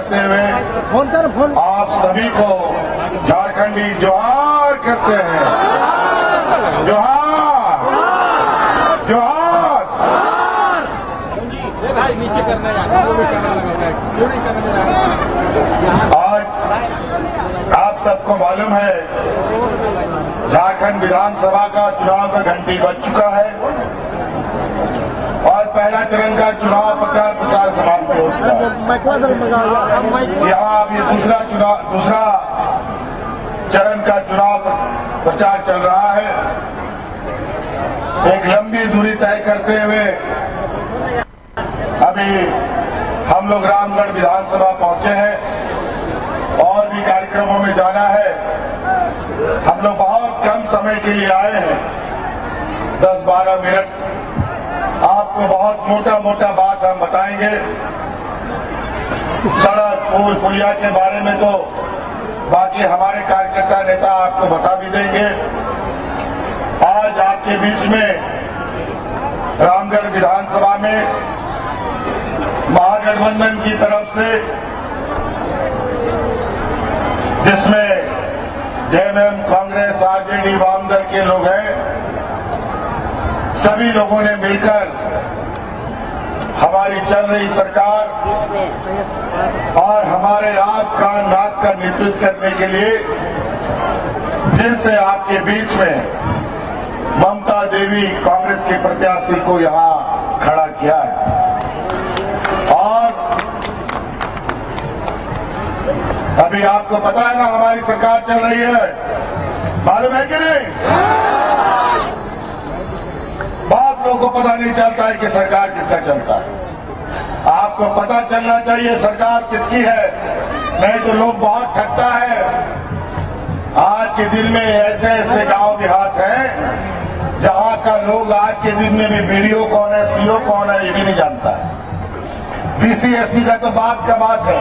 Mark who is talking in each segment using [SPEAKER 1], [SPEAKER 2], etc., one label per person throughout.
[SPEAKER 1] करते हुए आप सभी को झारखंडी जोहार करते हैं। जोहार जोहार। आज आप सबको मालूम है झारखंड विधानसभा का चुनाव का घंटी बज चुका है और पहला चरण का चुनाव प्रचार प्रसार समाप्त हो चुका है। यहाँ अब ये दूसरा चरण का चुनाव प्रचार चल रहा है। एक लंबी दूरी तय करते हुए अभी हम लोग रामगढ़ विधानसभा पहुंचे हैं और भी कार्यक्रमों में जाना है। हम लोग बहुत कम समय के लिए आए हैं, 10-12 मिनट। आपको बहुत मोटा मोटा बात हम बताएंगे। सड़क पुल पुलिया के बारे में तो बाकी हमारे कार्यकर्ता नेता आपको बता भी देंगे। आज आपके बीच में रामगढ़ विधानसभा में महागठबंधन की तरफ से, जिसमें जेएमएम, कांग्रेस, आरजेडी, वामदल के लोग हैं, सभी लोगों ने मिलकर हमारी चल रही सरकार और हमारे आप का नाक का नेतृत्व करने के लिए फिर से आपके बीच में ममता देवी कांग्रेस के प्रत्याशी को यहां खड़ा किया है। और अभी आपको पता है ना हमारी सरकार चल रही है, मालूम है कि नहीं? बहुत लोगों को पता नहीं चलता है कि सरकार किसका चलता है। आपको पता चलना चाहिए सरकार किसकी है, नहीं तो लोग बहुत ठगता है। आज के दिन में ऐसे ऐसे गांव देहात हैं जहां का लोग आज के दिन में भी बीडीओ कौन है, सीओ कौन है, ये भी नहीं जानता है। डीसी एसपी का तो बात का बात है।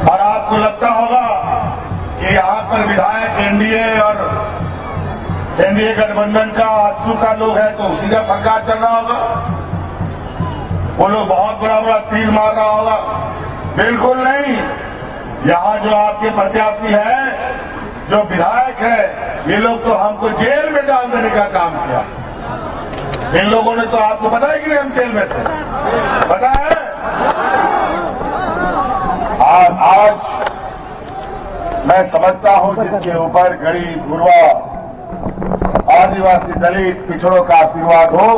[SPEAKER 1] और आपको लगता होगा कि यहां पर विधायक एनडीए और एनडीए गठबंधन का आजसू का लोग है तो उसी का सरकार चल रहा होगा। वो लोग बहुत बड़ा बड़ा तीर मार रहा होगा। बिल्कुल नहीं। यहां जो आपके प्रत्याशी हैं, जो विधायक है, ये लोग तो हमको जेल में डाल देने का काम किया। इन लोगों ने तो, आपको पता है कि नहीं हम जेल में थे, पता है? आज मैं समझता हूं जिसके ऊपर गरीब, गुरबा, आदिवासी, दलित, पिछड़ों का आशीर्वाद हो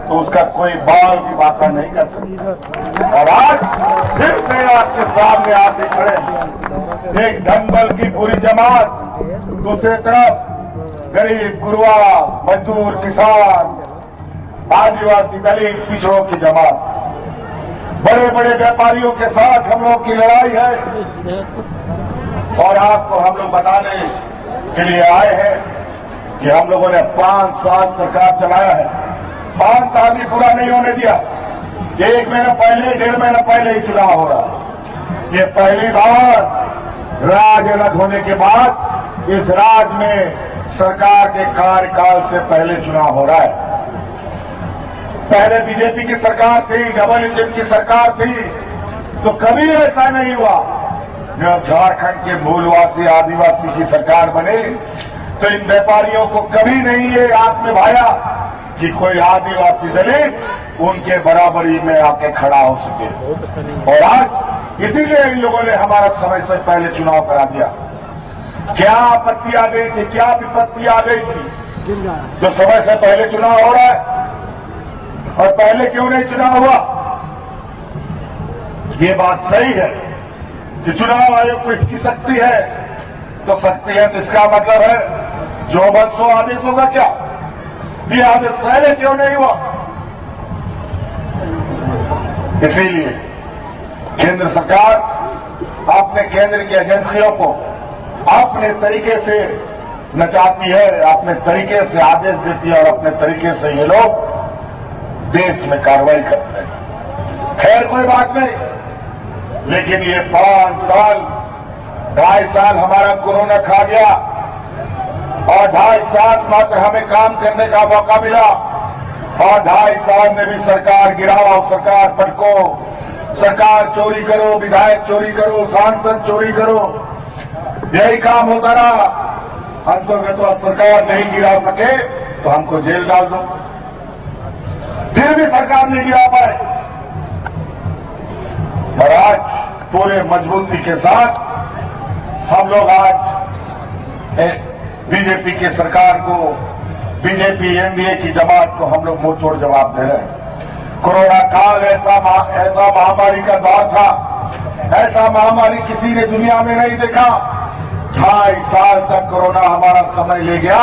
[SPEAKER 1] तो उसका कोई बाल भी बाका नहीं कर सकता। और आज फिर से आपके सामने आके खड़े एक धनबल की पूरी जमात, दूसरी तरफ गरीब, गुरबा, मजदूर, किसान, आदिवासी, दलित, पिछड़ों की जमात, बड़े बड़े व्यापारियों के साथ हम लोग की लड़ाई है। और आपको हम लोग बताने के लिए आए हैं कि हम लोगों ने 5 साल सरकार चलाया है। 5 साल भी पूरा नहीं होने दिया। 1 महीना पहले, 1.5 महीना पहले ही चुनाव हो रहा। ये पहली बार राज अलग होने के बाद इस राज्य में सरकार के कार्यकाल से पहले चुनाव हो रहा है। पहले बीजेपी की सरकार थी, डबल इंजन की सरकार थी, तो कभी ऐसा नहीं हुआ। जब झारखंड के मूलवासी आदिवासी की सरकार बने तो इन व्यापारियों को कभी नहीं ये आंख में भाया कि कोई आदिवासी दलित उनके बराबरी में आके खड़ा हो सके। और आज इसीलिए इन लोगों ने हमारा समय से पहले चुनाव करा दिया। क्या आपत्ति आ गई थी, क्या विपत्ति आ गई थी जो समय से पहले चुनाव हो रहा है? और पहले क्यों नहीं चुनाव हुआ? ये बात सही है कि चुनाव आयोग को इसकी शक्ति है, तो शक्ति है तो इसका मतलब है जो बल सो आदेश होगा। क्या ये आदेश पहले क्यों नहीं हुआ? इसीलिए केंद्र सरकार अपने केंद्र की एजेंसियों को अपने तरीके से नचाती है, अपने तरीके से आदेश देती है और अपने तरीके से ये लोग देश में कार्रवाई करते हैं। खैर कोई बात नहीं, लेकिन ये 5 साल, 2.5 साल हमारा कोरोना खा गया और 2.5 साल मात्र हमें काम करने का मौका मिला और 2.5 साल में भी सरकार गिराव, सरकार पटको, सरकार चोरी करो, विधायक चोरी करो, सांसद चोरी करो, यही काम होता रहा। अंततः सरकार नहीं गिरा सके तो हमको जेल डाल दो, फिर भी सरकार नहीं गिरा पाए। और आज पूरे मजबूती के साथ हम लोग आज बीजेपी के सरकार को, बीजेपी एनडीए की जमात को हम लोग मुंह तोड़ जवाब दे रहे हैं। कोरोना काल ऐसा महामारी का दौर था, ऐसा महामारी किसी ने दुनिया में नहीं देखा। 2.5 साल तक कोरोना हमारा समय ले गया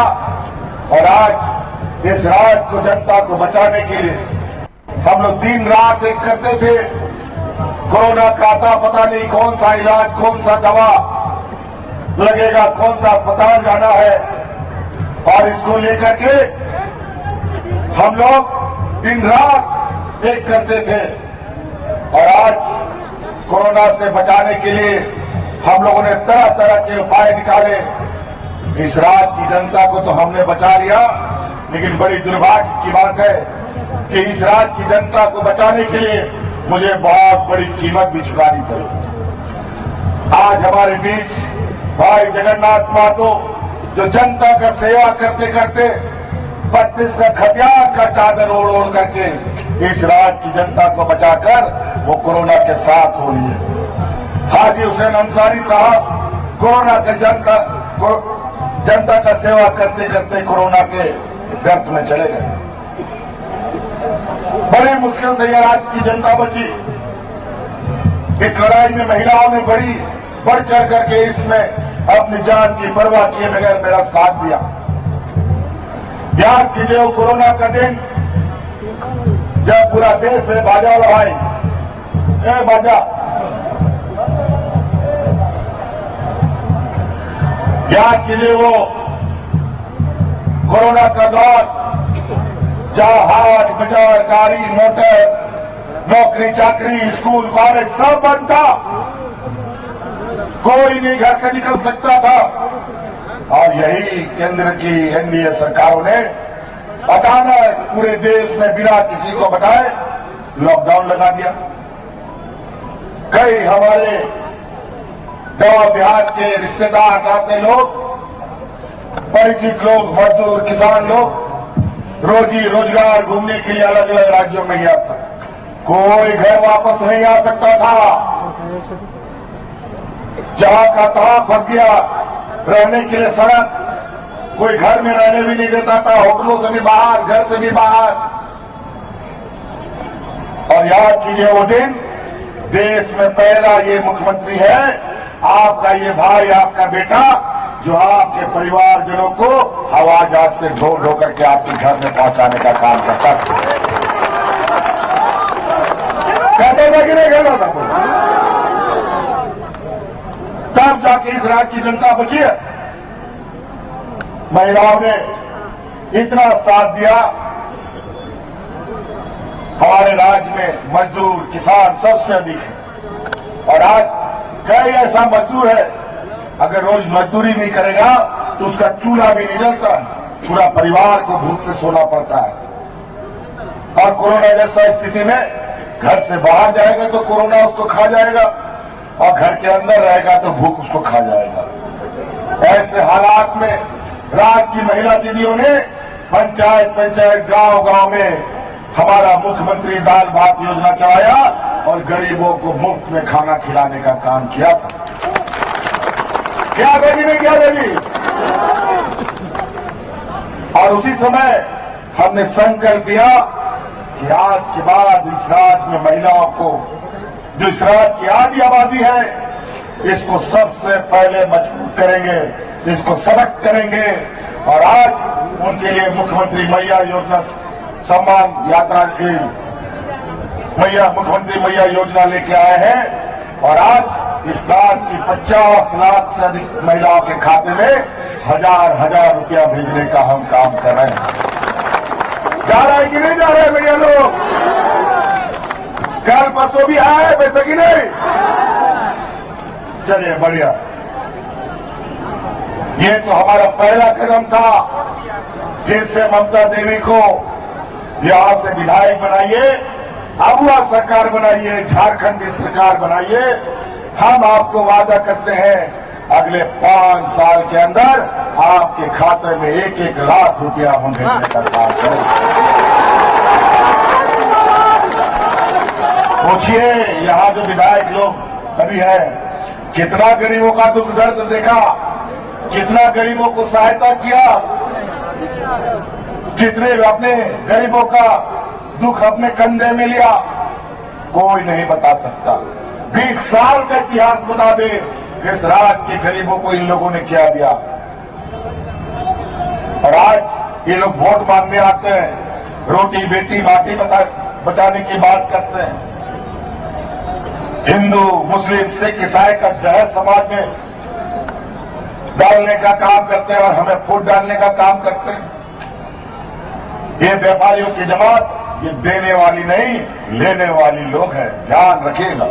[SPEAKER 1] और आज इस राज्य को, जनता को बचाने के लिए हम लोग दिन रात एक करते थे। कोरोना का था, पता नहीं कौन सा इलाज, कौन सा दवा लगेगा, कौन सा अस्पताल जाना है, और इसको लेकर के हम लोग दिन रात एक करते थे। और आज कोरोना से बचाने के लिए हम लोगों ने तरह तरह के उपाय निकाले। इस राज्य की जनता को तो हमने बचा लिया, लेकिन बड़ी दुर्भाग्य की बात है कि इस राज्य की जनता को बचाने के लिए मुझे बहुत बड़ी कीमत भी चुकानी पड़ी। आज हमारे बीच भाई जगन्नाथ महतो, जो जनता का सेवा करते करते 32 का खटियार का चादर ओढ़ ओढ़ करके इस राज्य की जनता को बचाकर वो कोरोना के साथ हो लिए। हाजी हुसैन अंसारी साहब कोरोना के जनता का सेवा करते करते कोरोना के गर्त में चले गए। बड़ी मुश्किल से यह राज्य की जनता बची। इस लड़ाई में महिलाओं ने बढ़ चढ़ करके इसमें अपनी जान की परवाह किए बगैर मेरा साथ दिया। याद कीजिए वो कोरोना का दिन जब पूरा देश में बाजा भाई बाजा, याद कीजिए वो कोरोना का दौर जहां हाट बाजार, गाड़ी मोटर, नौकरी चाकरी, स्कूल कॉलेज सब बंद था, कोई नहीं घर से निकल सकता था। और यही केंद्र की एनडीए सरकारों ने अचानक पूरे देश में बिना किसी को बताए लॉकडाउन लगा दिया। कई हमारे गांव देहात के रिश्तेदार, नाते लोग, परिचित लोग, मजदूर, किसान लोग रोजी रोजगार घूमने के लिए अलग अलग राज्यों में गया था। कोई घर वापस नहीं आ सकता था, जहां का तहां फंस गया। रहने के लिए सड़क, कोई घर में रहने भी नहीं देता था, होटलों से भी बाहर, घर से भी बाहर। और याद कीजिए वो दिन, देश में पहला ये मुख्यमंत्री है, आपका ये भाई, आपका बेटा, जो आपके परिवारजनों को हवाई जहाज से ढो ढो करके आपके घर में पहुंचाने का काम करता था। कहता था कि नहीं कहता था? तब जाके इस राज्य की जनता बची है। महिलाओं ने इतना साथ दिया। हमारे राज्य में मजदूर, किसान सबसे अधिक है। और आज कई ऐसा मजदूर है, अगर रोज मजदूरी नहीं करेगा तो उसका चूल्हा भी नहीं जलता है, पूरा परिवार को भूख से सोना पड़ता है। और कोरोना जैसा स्थिति में घर से बाहर जाएगा तो कोरोना उसको खा जाएगा, और घर के अंदर रहेगा तो भूख उसको खा जाएगा। ऐसे हालात में राज्य की महिला दीदियों ने पंचायत गांव में हमारा मुख्यमंत्री दाल भात योजना चलाया और गरीबों को मुफ्त में खाना खिलाने का काम किया था। क्या बेटी ने क्या बेटी? और उसी समय हमने संकल्प लिया कि आज के बाद इस राज्य में महिलाओं को, जो इस राज्य की आधी आबादी है, इसको सबसे पहले मजबूत करेंगे, इसको सशक्त करेंगे। और आज उनके लिए मुख्यमंत्री मैया योजना सम्मान यात्रा, मुख्यमंत्री मैया योजना लेके आए हैं। और आज इस राज्य की 50 लाख से अधिक महिलाओं के खाते में हजार रुपया भेजने का हम काम कर रहे हैं। जा रहा है कि नहीं जा रहे हैं भैया लोग? कल परसों भी आए वैसे कि नहीं? चलिए बढ़िया। ये तो हमारा पहला कदम था। फिर से ममता देवी को यहां से विधायक बनाइए अबुआ सरकार बनाइए, झारखंड की सरकार बनाइए। हम आपको वादा करते हैं अगले 5 साल के अंदर आपके खाते में 1-1 लाख रुपया हम भेजने का काम करेंगे। पूछिए यहां जो विधायक लोग अभी है, कितना गरीबों का दुख दर्द देखा, कितना गरीबों को सहायता किया, कितने अपने गरीबों का दुख अपने कंधे में लिया, कोई नहीं बता सकता। 20 साल का इतिहास बता दे इस राज्य के गरीबों को इन लोगों ने क्या दिया। और आज ये लोग वोट मांगने आते हैं, रोटी बेटी माटी बचाने की बात करते हैं। हिंदू मुस्लिम सिख ईसाई का जहर समाज में डालने का काम करते हैं और हमें फूट डालने का काम करते हैं। ये व्यापारियों की जमात ये देने वाली नहीं, लेने वाली लोग हैं, ध्यान रखिएगा।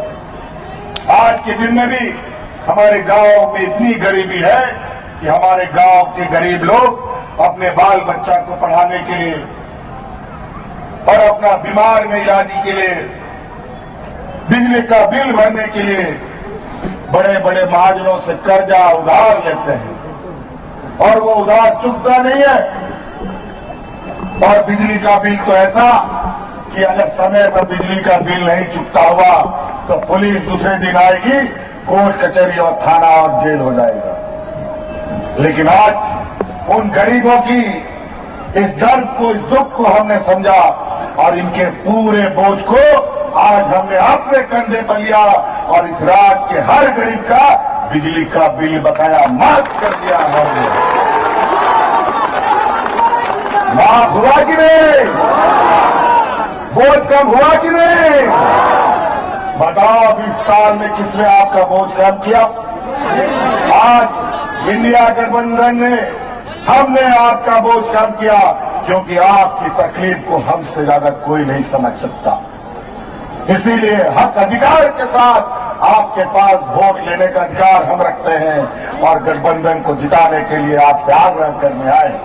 [SPEAKER 1] आज के दिन में भी हमारे गांव में इतनी गरीबी है कि हमारे गांव के गरीब लोग अपने बाल बच्चा को पढ़ाने के लिए और अपना बीमार में इलाज के लिए, बिजली का बिल भरने के लिए बड़े बड़े महाजनों से कर्जा उधार लेते हैं और वो उधार चुकता नहीं है। और बिजली का बिल तो ऐसा कि अगर समय पर बिजली का बिल नहीं चुकता हुआ तो पुलिस दूसरे दिन आएगी, कोर्ट कचहरी और थाना और जेल हो जाएगा। लेकिन आज उन गरीबों की इस दर्द को, इस दुख को हमने समझा और इनके पूरे बोझ को आज हमने अपने कंधे पर लिया और इस राज्य के हर गरीब का बिजली का बिल बकाया माफ कर दिया हमने। माफ हुआ कि नहीं? बोझ कम हुआ कि नहीं? बताओ 20 साल में किसने आपका बोझ कम किया? आज इंडिया गठबंधन ने, हमने आपका बोझ कम किया क्योंकि आपकी तकलीफ को हमसे ज्यादा कोई नहीं समझ सकता। इसीलिए हक अधिकार के साथ आपके पास वोट लेने का अधिकार हम रखते हैं और गठबंधन को जिताने के लिए आपसे आग्रह करने आए।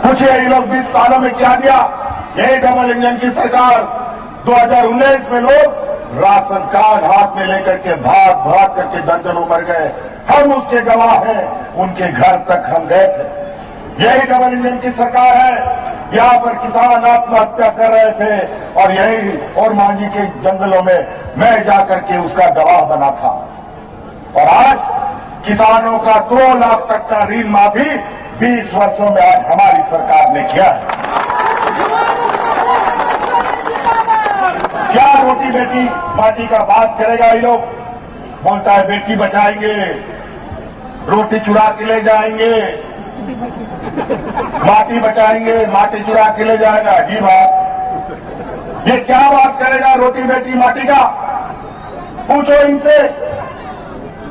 [SPEAKER 1] पूछिए ये लोग 20 सालों में क्या दिया? यही डबल इंजन की सरकार 2019 में लोग राशन कार्ड हाथ में लेकर के भाग भाग करके दर्जनों मर गए। हम उसके गवाह हैं, उनके घर तक हम गए थे। यही डबल इंजन की सरकार है, यहाँ पर किसान आत्महत्या कर रहे थे और यही और मांझी के जंगलों में मैं जाकर के उसका गवाह बना था। और आज किसानों का 2 लाख तक का ऋण माफी 20 वर्षों में आज हमारी सरकार ने किया है। क्या रोटी बेटी माटी का बात करेगा? ये लोग बोलता है बेटी बचाएंगे, रोटी चुरा के ले जाएंगे, माटी बचाएंगे, माटी चुरा के ले जाएगा। जी बात, ये क्या बात करेगा रोटी बेटी माटी का? पूछो इनसे।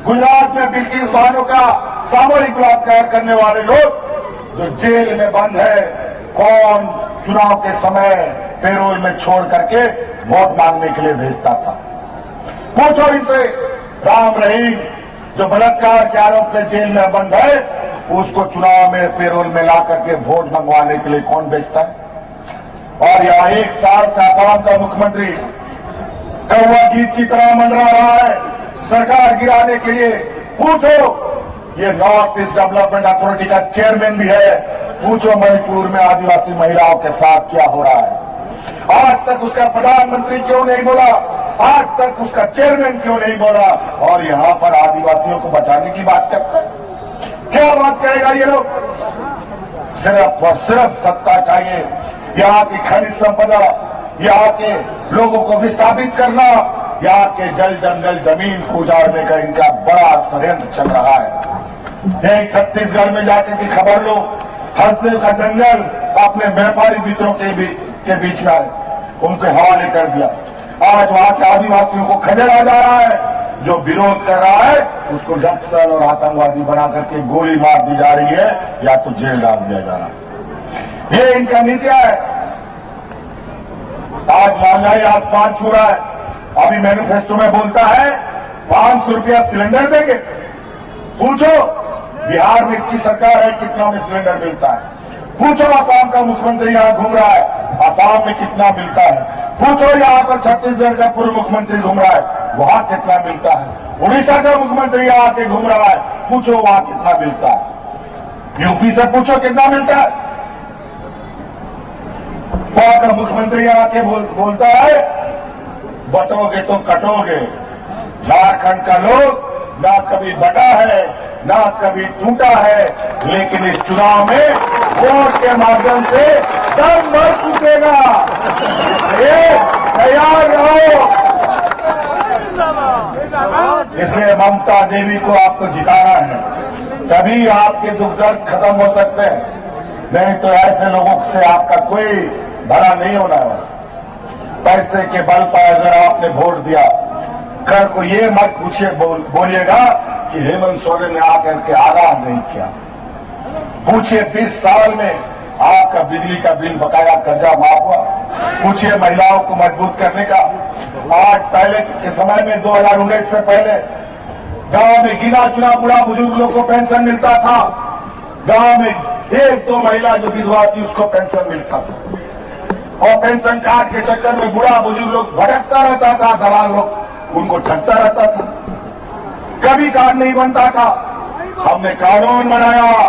[SPEAKER 1] गुजरात में बिल्किस बानो का सामूहिक बलात्कार करने वाले लोग जो जेल में बंद है, कौन चुनाव के समय पैरोल में छोड़ करके वोट मांगने के लिए भेजता था? पूछो इनसे। राम रहीम जो बलात्कार के आरोप में जेल में बंद है, उसको चुनाव में पैरोल में ला करके वोट मंगवाने के लिए कौन भेजता है? और यहाँ 1 साल का असम का मुख्यमंत्री कौवा गीत की तरह मंडरा रहा है सरकार गिराने के लिए। पूछो ये नॉर्थ ईस्ट डेवलपमेंट अथॉरिटी का चेयरमैन भी है, पूछो मणिपुर में आदिवासी महिलाओं के साथ क्या हो रहा है। आज तक उसका प्रधानमंत्री क्यों नहीं बोला? आज तक उसका चेयरमैन क्यों नहीं बोला? और यहाँ पर आदिवासियों को बचाने की बात करता है। क्या बात करेगा ये लोग? सिर्फ और सिर्फ सत्ता चाहिए, यहाँ की खनिज संपदा, यहाँ के लोगों को विस्थापित करना, यहाँ के जल जंगल जमीन को उजाड़ने का इनका बड़ा षड्यंत्र चल रहा है। यही छत्तीसगढ़ में जाके भी खबर लो, हल्दे का जंगल अपने व्यापारी मित्रों के बीच में आए, उनके हवाले कर दिया। आज वहां के आदिवासियों को खदेड़ा जा रहा है। जो विरोध कर रहा है उसको नक्सल और आतंकवादी बना करके गोली मार दी जा रही है या तो जेल डाल दिया जा रहा है। ये इनका नीतियां है। आज महंगाई आसमान छू रहा है। अभी मैनिफेस्टो में बोलता है 500 रुपया सिलेंडर देंगे। पूछो बिहार में इसकी सरकार है, कितना में सिलेंडर मिलता है? पूछो आसाम का मुख्यमंत्री यहां घूम रहा है, आसाम में कितना मिलता है? पूछो यहाँ पर छत्तीसगढ़ का पूर्व मुख्यमंत्री घूम रहा है, वहां कितना मिलता है। उड़ीसा का मुख्यमंत्री यहाँ के घूम रहा है, पूछो वहां कितना मिलता है। यूपी से पूछो कितना मिलता है। वहां का मुख्यमंत्री यहाँ के बोलता है बटोगे तो कटोगे। झारखंड का लोग ना कभी बटा है ना कभी टूटा है, लेकिन इस चुनाव में वोट के माध्यम से दम भर टूटेगा। तैयार रहो। इसलिए ममता देवी को आपको जिताना है, तभी आपके दुख दर्द खत्म हो सकते हैं। नहीं तो ऐसे लोगों से आपका कोई भला नहीं होना है। पैसे के बल पर अगर आपने वोट दिया, कल को ये मत पूछिए बोलिएगा कि हेमंत सोरेन ने आकर के आगाह नहीं किया। पूछिए 20 साल में आपका बिजली का बिल बकाया कर्जा माफ हुआ। पूछिए महिलाओं को मजबूत करने का। आज पहले के समय में 2019 से पहले गांव में गिना चुना बुढ़ा बुजुर्ग लोग को पेंशन मिलता था। गांव में 1-2 महिला जो विधवा थी उसको पेंशन मिलता था, और पेंशन कार्ड के चक्कर में बुढ़ा बुजुर्ग लोग भटकता रहता था, दलाल लोग उनको ठगता रहता था, कभी कार्ड नहीं बनता था। हमने कानून बनाया,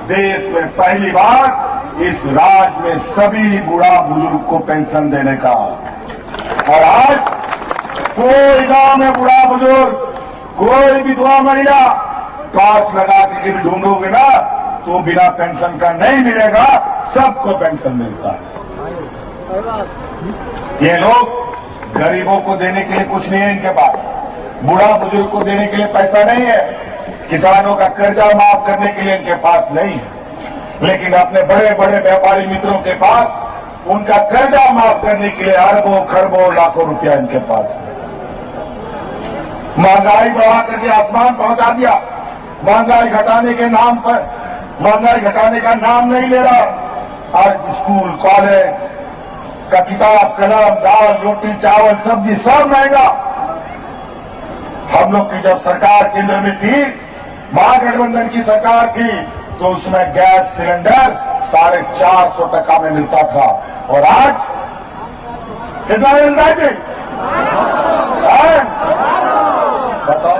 [SPEAKER 1] देश में पहली बार इस राज्य में सभी बुढ़ा बुजुर्ग को पेंशन देने का। और आज कोई गांव में बुढ़ा बुजुर्ग, कोई विधवा महिला टॉर्च लगा के भी ढूंढोगे ना तो बिना पेंशन का नहीं मिलेगा, सबको पेंशन मिलता है। ये लोग गरीबों को देने के लिए कुछ नहीं है इनके पास, बुढ़ा बुजुर्ग को देने के लिए पैसा नहीं है, किसानों का कर्जा माफ करने के लिए इनके पास नहीं है, लेकिन अपने बड़े बड़े व्यापारी मित्रों के पास उनका कर्जा माफ करने के लिए अरबों खरबों लाखों रुपया इनके पास है। महंगाई बढ़ा करके आसमान पहुंचा दिया। महंगाई घटाने के नाम पर, महंगाई घटाने का नाम नहीं ले रहा। आज स्कूल कॉलेज का किताब कलम दाल रोटी चावल सब्जी सब महंगा। हम लोग की जब सरकार केंद्र में थी, महागठबंधन की सरकार थी, तो उसमें गैस सिलेंडर 450 टका में मिलता था, और आज कितना मिलता है जी? बताओ।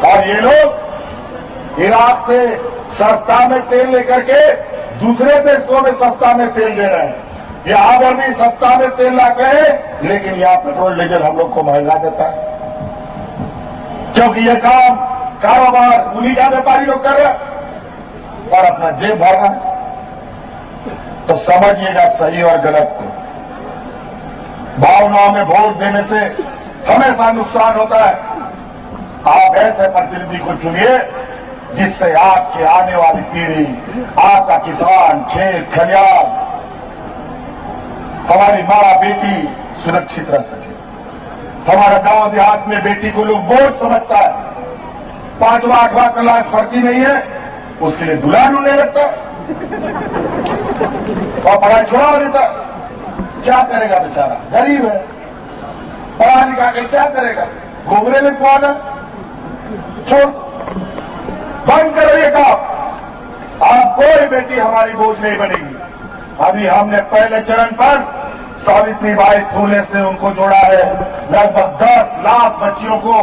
[SPEAKER 1] और ये लोग इराक से सस्ता में तेल लेकर के दूसरे देशों में सस्ता में तेल दे रहे हैं। यहां पर भी सस्ता में तेल ला के, लेकिन यहां पेट्रोल डीजल हम लोग को महंगा देता है, क्योंकि ये काम कारोबार उन्हीं का व्यापारी लोग कर रहे हैं और अपना जेब भर रहा है। तो समझिएगा सही और गलत को। भावनाओं में वोट देने से हमेशा नुकसान होता है। आप ऐसे प्रतिनिधि को चुनिए जिससे आपकी आने वाली पीढ़ी, आपका किसान, खेत खलियान, हमारी माँ बेटी सुरक्षित रह सके। हमारा गांव देहात में बेटी को लोग बोझ समझता है, 5वां 8वां क्लास पढ़ती नहीं है, उसके लिए दुल्हन होने लगता और पढ़ाई छोड़ा देता। क्या करेगा बेचारा, गरीब है, पढ़ा लिखा के क्या करेगा, घूमने में कौन है। छोड़, बंद करो ये काम। अब कोई बेटी हमारी बोझ नहीं बनेगी। अभी हमने पहले चरण पर सावित्रीबाई फूले से उनको जोड़ा है। लगभग 10 लाख बच्चियों को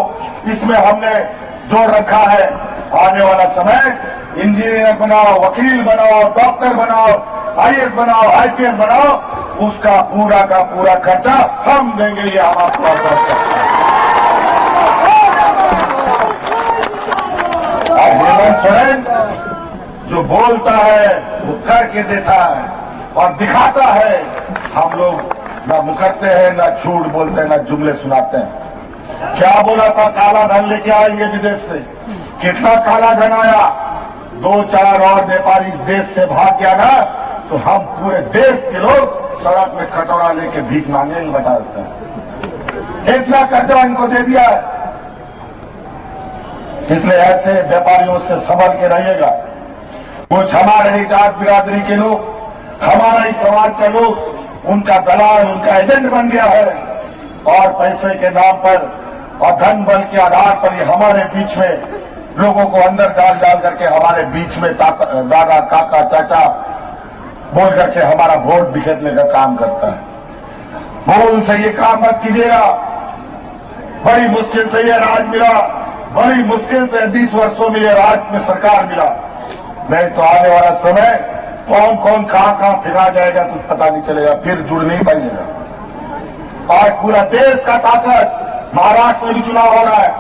[SPEAKER 1] इसमें हमने जोड़ रखा है। आने वाला समय इंजीनियर बनाओ, वकील बनाओ, डॉक्टर बनाओ, आईएएस बनाओ, आईपीएस बनाओ, उसका पूरा का पूरा खर्चा हम देंगे। ये हम आपको हेमंत सोरेन जो बोलता है वो करके देता है और दिखाता है। हम लोग न मुकरते हैं, न झूठ बोलते हैं, न जुमले सुनाते हैं। क्या बोला था, काला धन लेके आएंगे विदेश से। कितना काला धन आया। 2-4 और व्यापारी इस देश से भाग गया ना, तो हम पूरे देश के लोग सड़क में कटोरा लेके भीख मांगने में बता देते हैं। इतना कर्जा इनको दे दिया है। इसलिए ऐसे व्यापारियों से संभल के रहिएगा। कुछ हमारे ही जात बिरादरी के लोग, हमारा ही समाज के लोग उनका दलाल, उनका एजेंट बन गया है, और पैसे के नाम पर और धन बल के आधार पर ये हमारे बीच में लोगों को अंदर डाल करके हमारे बीच में दादा काका चाचा बोल करके हमारा वोट बिखेरने का काम करता है। वो उनसे ये काम मत कीजिएगा। बड़ी मुश्किल से ये राज मिला, बड़ी मुश्किल से 20 वर्षों में ये राज में सरकार मिला। नहीं तो आने वाला समय कौन कौन कहां फिरा जाएगा कुछ पता नहीं चलेगा, फिर जुड़ नहीं पाइएगा। आज पूरा देश का ताकत महाराष्ट्र में भी चुनाव हो रहा है,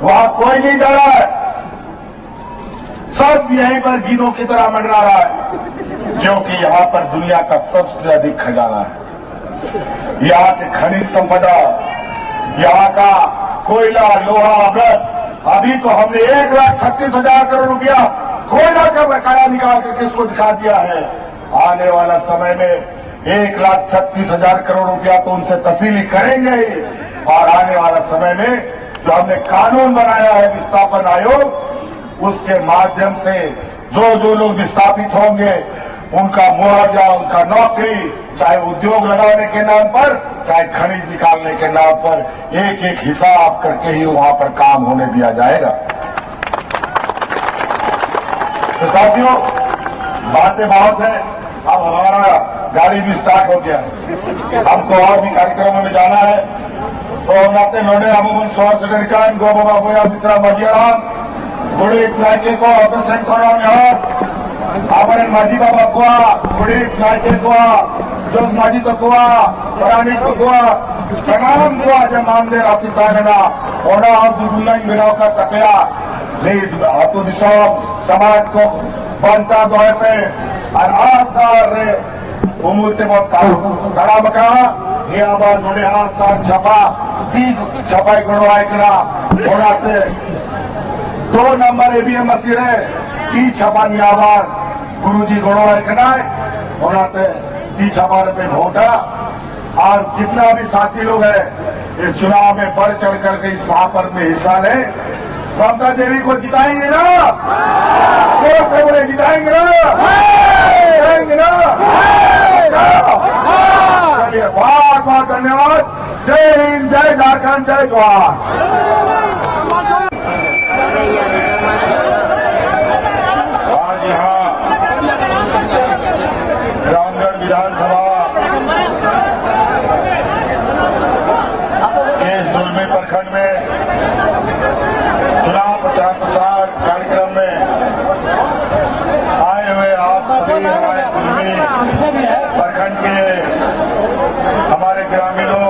[SPEAKER 1] वहां कोई नहीं डर रहा है, सब यहीं पर गीदों की तरह मंडरा रहा है, क्योंकि यहां पर दुनिया का सबसे अधिक खजाना है। यहाँ की खनिज संपदा, यहाँ का कोयला, लोहा, अवरत, अभी तो हमने 1,36,000 करोड़ रुपया कोयला का बकाया निकाल करके इसको दिखा दिया है। आने वाला समय में 1,36,000 करोड़ रुपया तो उनसे तहसीली करेंगे ही, और आने वाला समय में जो हमने कानून बनाया है विस्थापन आयोग, उसके माध्यम से जो जो लोग विस्थापित होंगे उनका मुआवजा, उनका नौकरी, चाहे उद्योग लगाने के नाम पर, चाहे खनिज निकालने के नाम पर, एक एक हिसाब करके ही वहां पर काम होने दिया जाएगा। तो साथियों, बातें बहुत है, अब हमारा गाड़ी भी स्टार्ट हो गया है, हमको और भी कार्यक्रमों में जाना है। तो नाते नोडे अमूमन 100 सेकंड गो बाबा बोया मिश्रा मजियाराम गुड़ी नायके को ऑपरेशन करो हमारे माजी बाबा कुआ गुड़ी नायके कुआ जो माजी तो कुआ परानी तो कुआ सनाम कुआ जब मामले राशि तागना ओना और दुर्गुलाई मिलाव का तपया नहीं आतु दिशोम समाज को बनता दौर पे और आसार रे उमुलते बहुत खड़ा बका ये आबाद जुड़े आसार छपा तीन छपाई गणवाई करा ओनाते 2 नंबर एबीएम मसीरे की छपानी आवार गुरुजी गणवाई कनाए ओनाते ती छपाने पे वोटा और जितना भी साथी लोग हैं इस चुनाव में बढ़ चढ़ करके इस महापर्व में हिस्सा लें। ममता देवी को जिताएंगे ना? जोर से बोले जिताएंगे ना? जिताएंगे ना? चलिए बहुत बहुत धन्यवाद। जय हिंद, जय झारखंड, जय जवाहर। आज यहाँ रामगढ़ विधानसभा के इस दुलमी प्रखंड में चुनाव प्रचार प्रसार कार्यक्रम में आए हुए आप सभी हमारे दुलमी प्रखंड के हमारे ग्रामीणों,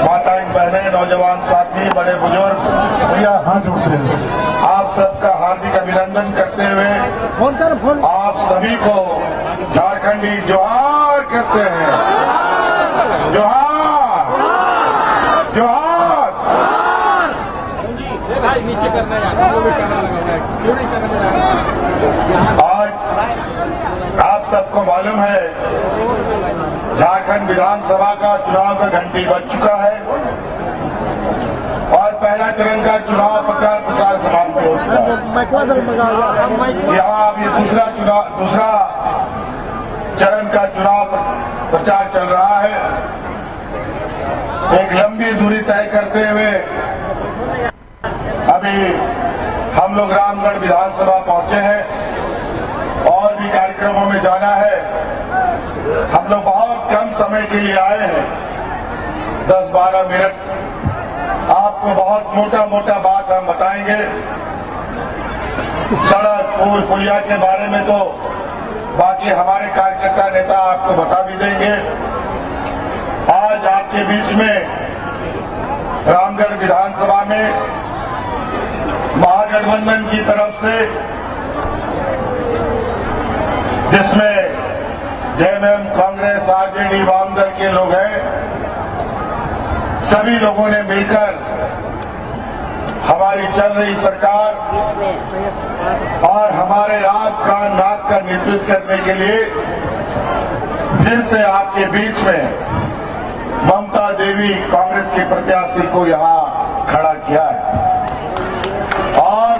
[SPEAKER 1] माताएं, बहनें, नौजवान साथी, बड़े बुजुर्ग, भैया हाथ उठते हैं, आप सबका हार्दिक अभिनंदन करते हुए आप सभी को झारखंडी जोहार करते हैं। जोहार, जोहार। आज आप सबको मालूम है झारखंड विधानसभा का चुनाव का घंटी बज चुका है और पहला चरण का चुनाव प्रचार प्रसार समाप्त हो चुका है। यहाँ अब ये दूसरा चरण का चुनाव प्रचार चल रहा है। एक लंबी दूरी तय करते हुए अभी हम लोग रामगढ़ विधानसभा पहुंचे हैं और भी कार्यक्रमों में जाना है। हम लोग बहुत कम समय के लिए आए हैं, 10-12 मिनट। आपको बहुत मोटा मोटा बात हम बताएंगे। सड़क, पुल, पुलिया के बारे में तो बाकी हमारे कार्यकर्ता नेता आपको बता भी देंगे। आज आपके बीच में रामगढ़ विधानसभा में महागठबंधन की तरफ से, जिसमें जेएमएम, कांग्रेस, आरजेडी, वामदल के लोग हैं, सभी लोगों ने मिलकर हमारी चल रही सरकार और हमारे आपका नाक का नेतृत्व करने के लिए फिर से आपके बीच में ममता देवी कांग्रेस की प्रत्याशी को यहां खड़ा किया है। और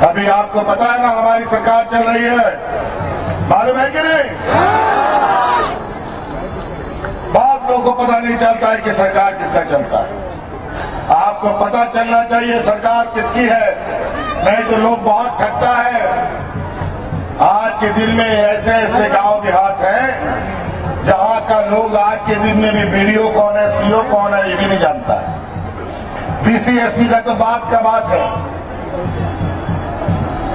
[SPEAKER 1] अभी आपको पता है ना हमारी सरकार चल रही है, मालूम है कि नहीं? बहुत लोगों को पता नहीं चलता है कि सरकार किसका चलता है। आपको पता चलना चाहिए सरकार किसकी है। नहीं तो लोग बहुत ठगता है। आज के दिन में ऐसे ऐसे गांव देहात हैं जहां का लोग आज के दिन में भी बीडीओ कौन है, सीओ कौन है, ये भी नहीं जानता है। डीसी एसपी का तो बात का बात है।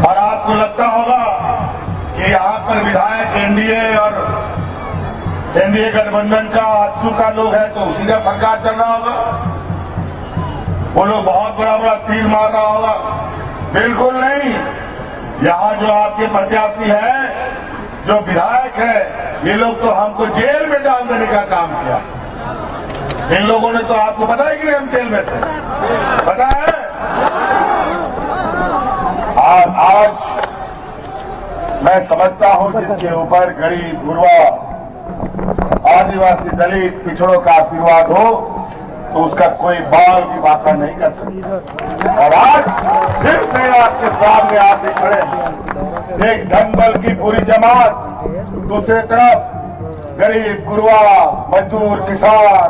[SPEAKER 1] और आपको लगता होगा कि यहाँ पर विधायक एनडीए और एनडीए गठबंधन का आजसू का लोग है तो उसी का सरकार चल रहा होगा। वो लोग बहुत बड़ा बड़ा तीर मार रहा होगा। बिल्कुल नहीं। यहाँ जो आपके प्रत्याशी है, जो विधायक है, ये लोग तो हमको जेल में डाल देने का काम किया। इन लोगों ने तो, आपको पता है कि नहीं हम जेल में थे, पता है। और आज मैं समझता हूं जिसके ऊपर गरीब गुरबा आदिवासी दलित पिछड़ों का आशीर्वाद हो तो उसका कोई बाल भी बाका नहीं कर सकता। और आज फिर से आपके सामने आके खड़े एक धनबल की पूरी जमात, दूसरी तरफ गरीब गुरबा मजदूर किसान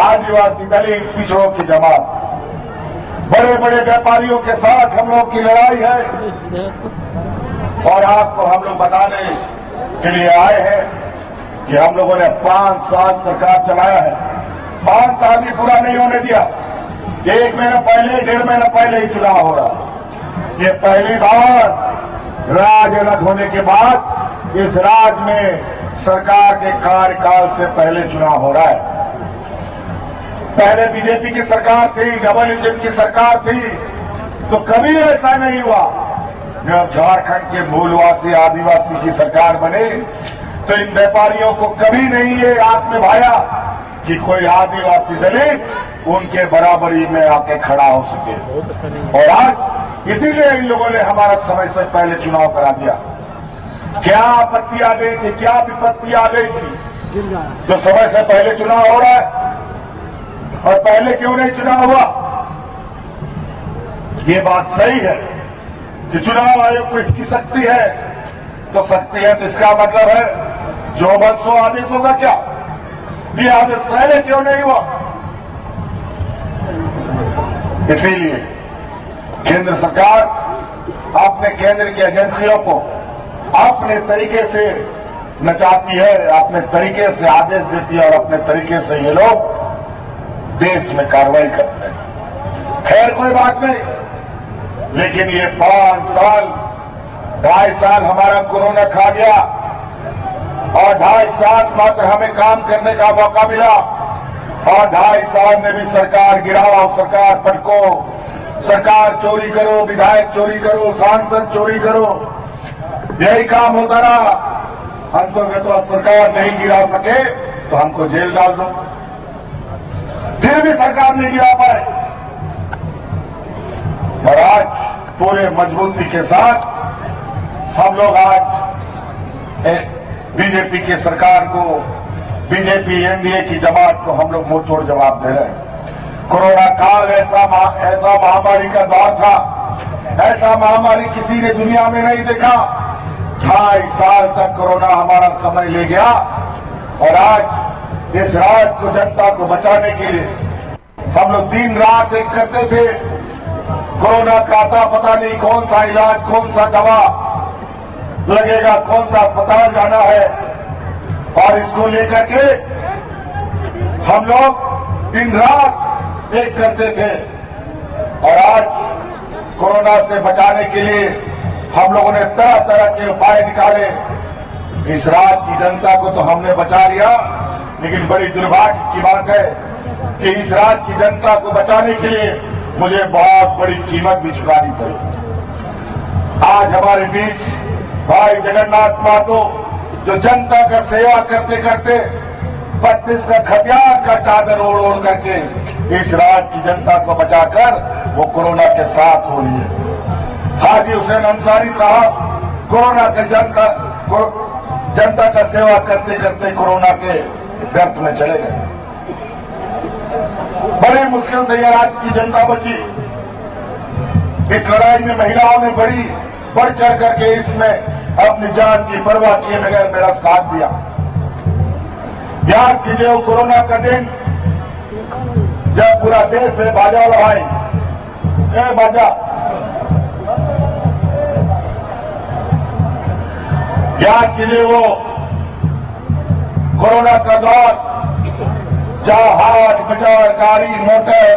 [SPEAKER 1] आदिवासी दलित पिछड़ों की जमात, बड़े बड़े व्यापारियों के साथ हम लोग की लड़ाई है। और आपको हम लोग बताने के लिए आए हैं कि हम लोगों ने 5 साल सरकार चलाया है। 5 साल भी पूरा नहीं होने दिया। 1 महीना पहले, 1.5 महीना पहले ही चुनाव हो रहा। ये पहली बार राज्य अलग होने के बाद इस राज्य में सरकार के कार्यकाल से पहले चुनाव हो रहा है। पहले बीजेपी की सरकार थी, डबल इंजन की सरकार थी, तो कभी ऐसा नहीं हुआ। जब झारखंड के मूलवासी आदिवासी की सरकार बने तो इन व्यापारियों को कभी नहीं ये आंख में भाया कि कोई आदिवासी दलित उनके बराबरी में आके खड़ा हो सके। और आज इसीलिए इन लोगों ने हमारा समय से पहले चुनाव करा दिया। क्या आपत्ति आ गई थी, क्या विपत्ति आ गई थी जो समय से पहले चुनाव हो रहा है? और पहले क्यों नहीं चुनाव हुआ? ये बात सही है कि चुनाव आयोग को इसकी शक्ति है, तो शक्ति है तो इसका मतलब है जो बल सो आदेश होगा। क्या ये आदेश पहले क्यों नहीं हुआ? इसीलिए केंद्र सरकार अपने केंद्र की एजेंसियों को अपने तरीके से नचाती है, अपने तरीके से आदेश देती है और अपने तरीके से ये लोग देश में कार्रवाई करते हैं। खैर कोई बात नहीं, लेकिन ये 5 साल 2.5 साल हमारा कोरोना खा गया और 2.5 साल मात्र हमें काम करने का मौका मिला। और 2.5 साल में भी सरकार गिराओ, सरकार पटको, सरकार चोरी करो, विधायक चोरी करो, सांसद चोरी करो, यही काम होता रहा। हम तो सरकार नहीं गिरा सके तो हमको जेल डाल दो, फिर भी सरकार नहीं गिरा पाए। और आज पूरे मजबूती के साथ हम लोग आज बीजेपी की सरकार को, बीजेपी एनडीए की जमात को हम लोग मुंह तोड़ जवाब दे रहे हैं। कोरोना काल ऐसा महामारी का दौर था, ऐसा महामारी किसी ने दुनिया में नहीं देखा। 2.5 साल तक कोरोना हमारा समय ले गया और आज इस राज्य को, जनता को बचाने के लिए हम लोग दिन रात एक करते थे। कोरोना का था पता नहीं कौन सा इलाज, कौन सा दवा लगेगा, कौन सा अस्पताल जाना है, और इसको लेकर के हम लोग दिन रात एक करते थे। और आज कोरोना से बचाने के लिए हम लोगों ने तरह तरह के उपाय निकाले। इस राज्य की जनता को तो हमने बचा लिया, लेकिन बड़ी दुर्भाग्य की बात है कि इस राज्य की जनता को बचाने के लिए मुझे बहुत बड़ी कीमत भी चुकानी पड़ी। आज हमारे बीच भाई जगन्नाथ महतो, जो जनता का सेवा करते करते 32 का खटियार का चादर ओढ़ ओढ़ करके इस राज्य की जनता को बचाकर वो कोरोना के साथ हो लिए। हाजी हुसैन अंसारी साहब कोरोना के जनता का सेवा करते करते कोरोना के गर्त में चले गए। बड़े मुश्किल से यह राज्य की जनता बची। इस लड़ाई में महिलाओं ने बढ़ चढ़ करके इसमें अपनी जान की परवाह किए बगैर मेरा साथ दिया। याद कीजिए वो कोरोना का दिन जब पूरा देश में बाजा भाई बाजा याद कीजिए वो कोरोना का दौर, जहां हाट बाजार, गाड़ी मोटर,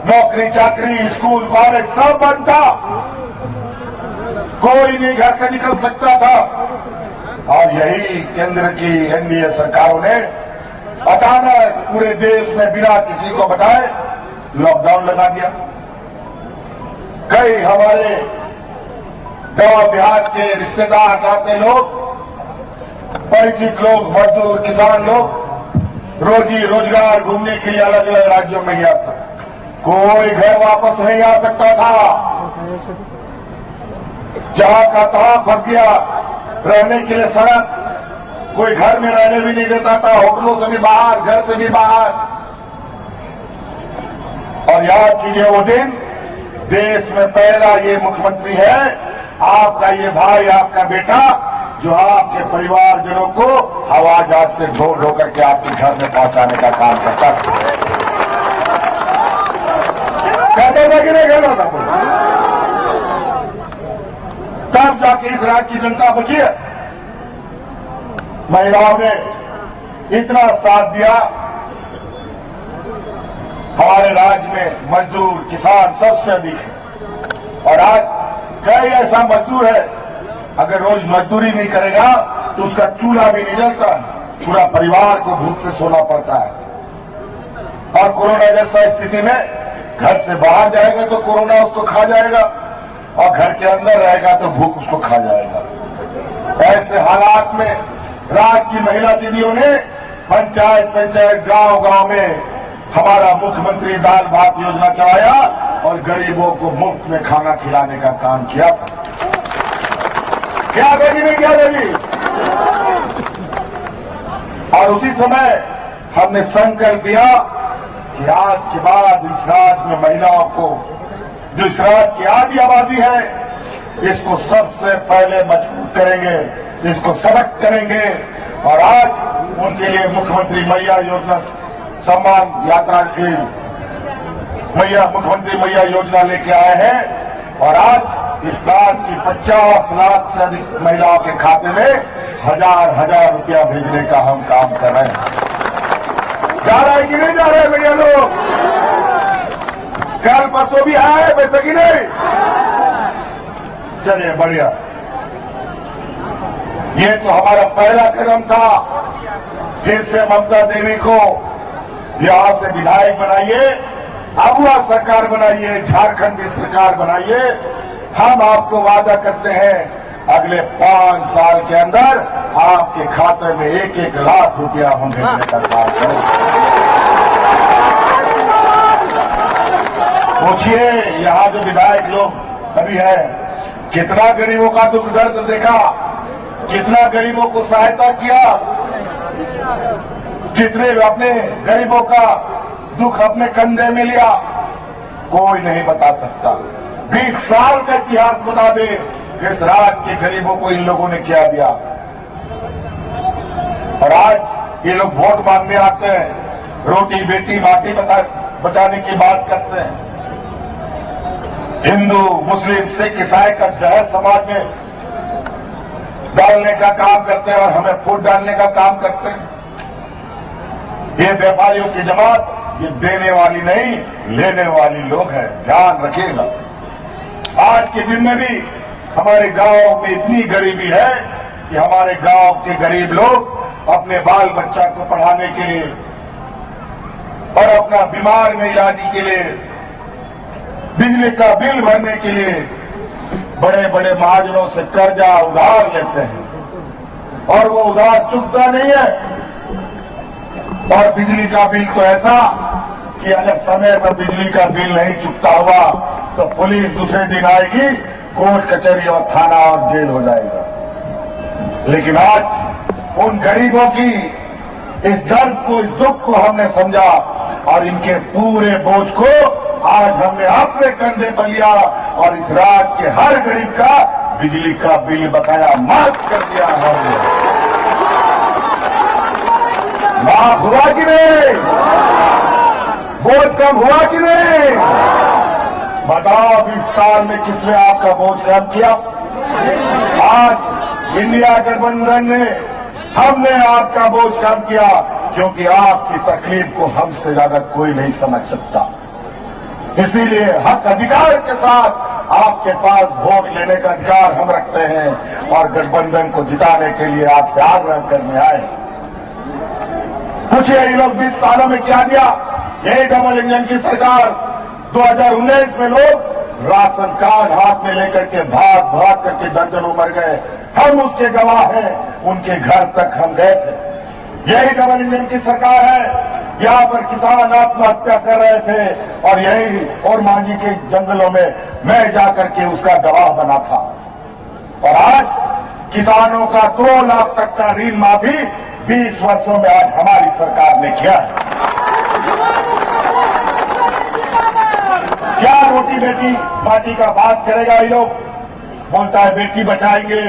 [SPEAKER 1] नौकरी चाकरी, स्कूल कॉलेज सब बंद था, कोई नहीं घर से निकल सकता था। और यही केंद्र की एनडीए सरकारों ने अचानक पूरे देश में बिना किसी को बताए लॉकडाउन लगा दिया। कई हमारे गांव देहात के रिश्तेदार, नाते लोग, परिचित लोग, मजदूर, किसान लोग रोजी रोजगार घूमने के लिए अलग अलग राज्यों में गया था। कोई घर वापस नहीं आ सकता था, जहां का तहां फंस गया। रहने के लिए सड़क, कोई घर में रहने भी नहीं देता था, होटलों से भी बाहर, घर से भी बाहर। और याद कीजिए वो दिन, देश में पहला ये मुख्यमंत्री है, आपका ये भाई, आपका बेटा, जो आपके परिवारजनों को हवाई जहाज से ढो ढो करके आपके घर में पहुंचाने का काम करता था। कहता था कि नहीं कहता था? तब जाके इस राज्य की जनता बची है। महिलाओं ने इतना साथ दिया। हमारे राज्य में मजदूर, किसान सबसे अधिक है। और आज कई ऐसा मजदूर है, अगर रोज मजदूरी नहीं करेगा तो उसका चूल्हा भी नहीं जलता, पूरा परिवार को भूख से सोना पड़ता है। और कोरोना जैसा स्थिति में घर से बाहर जाएगा तो कोरोना उसको खा जाएगा, और घर के अंदर रहेगा तो भूख उसको खा जाएगा। ऐसे हालात में राज्य की महिला दीदियों ने पंचायत पंचायत, गांव गांव में हमारा मुख्यमंत्री दाल भात योजना चलाया और गरीबों को मुफ्त में खाना खिलाने का काम किया था। क्या बेटी ने क्या बेटी? और उसी समय हमने संकल्प लिया कि आज के बाद इस राज्य में महिलाओं को, जो इस राज्य की आधी आबादी है, इसको सबसे पहले मजबूत करेंगे, इसको सशक्त करेंगे। और आज उनके लिए मुख्यमंत्री मैया योजना सम्मान यात्रा की मुख्यमंत्री मैया योजना लेके आए हैं। और आज इस राज्य की 50 लाख से अधिक महिलाओं के खाते में हजार हजार रुपया भेजने का हम काम कर रहे हैं। जा रहा है कि नहीं जा रहे हैं भैया लोग? कल परसों भी आए वैसे कि नहीं? चलिए बढ़िया। ये तो हमारा पहला कदम था। फिर से ममता देवी को यहां से विधायक बनाइए, अगुआ सरकार बनाइए, झारखंड की सरकार बनाइए। हम आपको वादा करते हैं अगले 5 साल के अंदर आपके खाते में 1-1 लाख रुपया हम भेजने का काम करेंगे। पूछिए यहाँ जो विधायक लोग अभी है, कितना गरीबों का दुख दर्द देखा, कितना गरीबों को सहायता किया, कितने अपने गरीबों का दुख अपने कंधे में लिया, कोई नहीं बता सकता। 20 साल का इतिहास बता दे इस राज्य के गरीबों को इन लोगों ने क्या दिया। और आज ये लोग वोट मांगने आते हैं, रोटी बेटी माटी बचाने की बात करते हैं। हिंदू मुस्लिम सिख ईसाई का जहर समाज में डालने का काम करते हैं और हमें फूट डालने का काम करते हैं। ये व्यापारियों की जमात, ये देने वाली नहीं लेने वाली लोग हैं, ध्यान रखिएगा। आज के दिन में भी हमारे गांव में इतनी गरीबी है कि हमारे गांव के गरीब लोग अपने बाल बच्चा को पढ़ाने के लिए और अपना बीमार में इलाज के लिए, बिजली का बिल भरने के लिए बड़े बड़े महाजनों से कर्जा उधार लेते हैं और वो उधार चुकता नहीं है। और बिजली का बिल तो ऐसा कि अगर समय पर बिजली का बिल नहीं चुकता हुआ तो पुलिस दूसरे दिन आएगी, कोर्ट कचहरी और थाना और जेल हो जाएगा। लेकिन आज उन गरीबों की इस दर्द को, इस दुख को हमने समझा और इनके पूरे बोझ को आज हमने अपने कंधे पर लिया और इस राज्य के हर गरीब का बिजली का बिल बकाया माफ कर दिया हमने। माफ हुआ कि नहीं? बोझ कम हुआ कि नहीं? बताओ 20 साल में किसने आपका बोझ कम किया? आज इंडिया गठबंधन ने हमने आपका बोझ कम किया, क्योंकि आपकी तकलीफ को हमसे ज्यादा कोई नहीं समझ सकता। इसीलिए हक अधिकार के साथ आपके पास वोट लेने का अधिकार हम रखते हैं और गठबंधन को जिताने के लिए आपसे आग्रह करने आए। पूछिए ये लोग 20 सालों में क्या दिया? यही डबल इंजन की सरकार 2019 में लोग राशन कार्ड हाथ में लेकर के भाग भाग करके दर्जनों मर गए। हम उसके गवाह हैं, उनके घर तक हम गए थे। यही डबल इंजन की सरकार है, यहाँ पर किसान आत्महत्या कर रहे थे और यही और मांझी के जंगलों में मैं जाकर के उसका गवाह बना था। और आज किसानों का 2 लाख तक का ऋण माफी 20 वर्षों में आज हमारी सरकार ने किया है। क्या रोटी बेटी माटी का बात करेगा? ये लोग बोलता है बेटी बचाएंगे,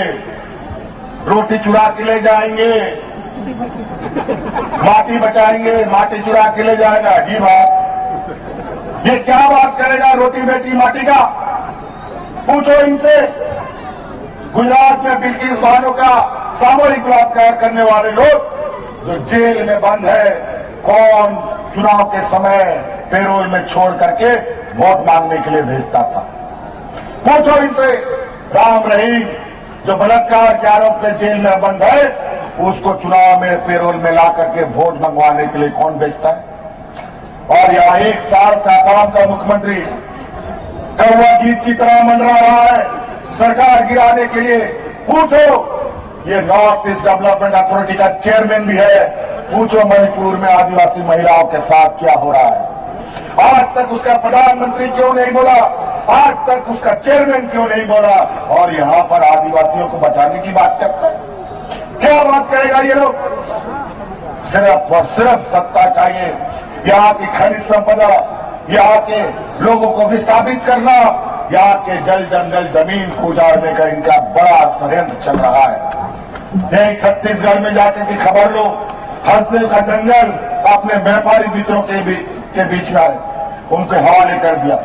[SPEAKER 1] रोटी चुरा के ले जाएंगे, माटी बचाएंगे, माटी चुरा के ले जाएगा। जी बात, ये क्या बात करेगा रोटी बेटी माटी का? पूछो इनसे। गुजरात में बिल्किस बानो का सामूहिक बलात्कार करने वाले लोग जो जेल में बंद है, कौन चुनाव के समय पेरोल में छोड़ करके वोट मांगने के लिए भेजता था? पूछो इनसे। राम रहीम जो बलात्कार के आरोप में जेल में बंद है, उसको चुनाव में पेरोल में ला करके वोट मंगवाने के लिए कौन भेजता है? और यहाँ 1 साल का आसाम का मुख्यमंत्री कौवा गीत की तरह मंडरा रहा है सरकार गिराने के लिए। पूछो ये नॉर्थ ईस्ट डेवलपमेंट अथॉरिटी का चेयरमैन भी है, पूछो मणिपुर में आदिवासी महिलाओं के साथ क्या हो रहा है? आज तक उसका प्रधानमंत्री क्यों नहीं बोला? आज तक उसका चेयरमैन क्यों नहीं बोला? और यहाँ पर आदिवासियों को बचाने की बात करता है। क्या बात करेगा ये लोग? सिर्फ और सिर्फ सत्ता चाहिए, यहाँ की खनिज संपदा, यहाँ के लोगों को विस्थापित करना, यहाँ के जल जंगल जमीन को उजाड़ने का इनका बड़ा षड्यंत्र चल रहा है। यही छत्तीसगढ़ में जाके की खबर लो, हल्दे का जंगल अपने व्यापारी मित्रों के बीच में आए, उनके हवाले कर दिया।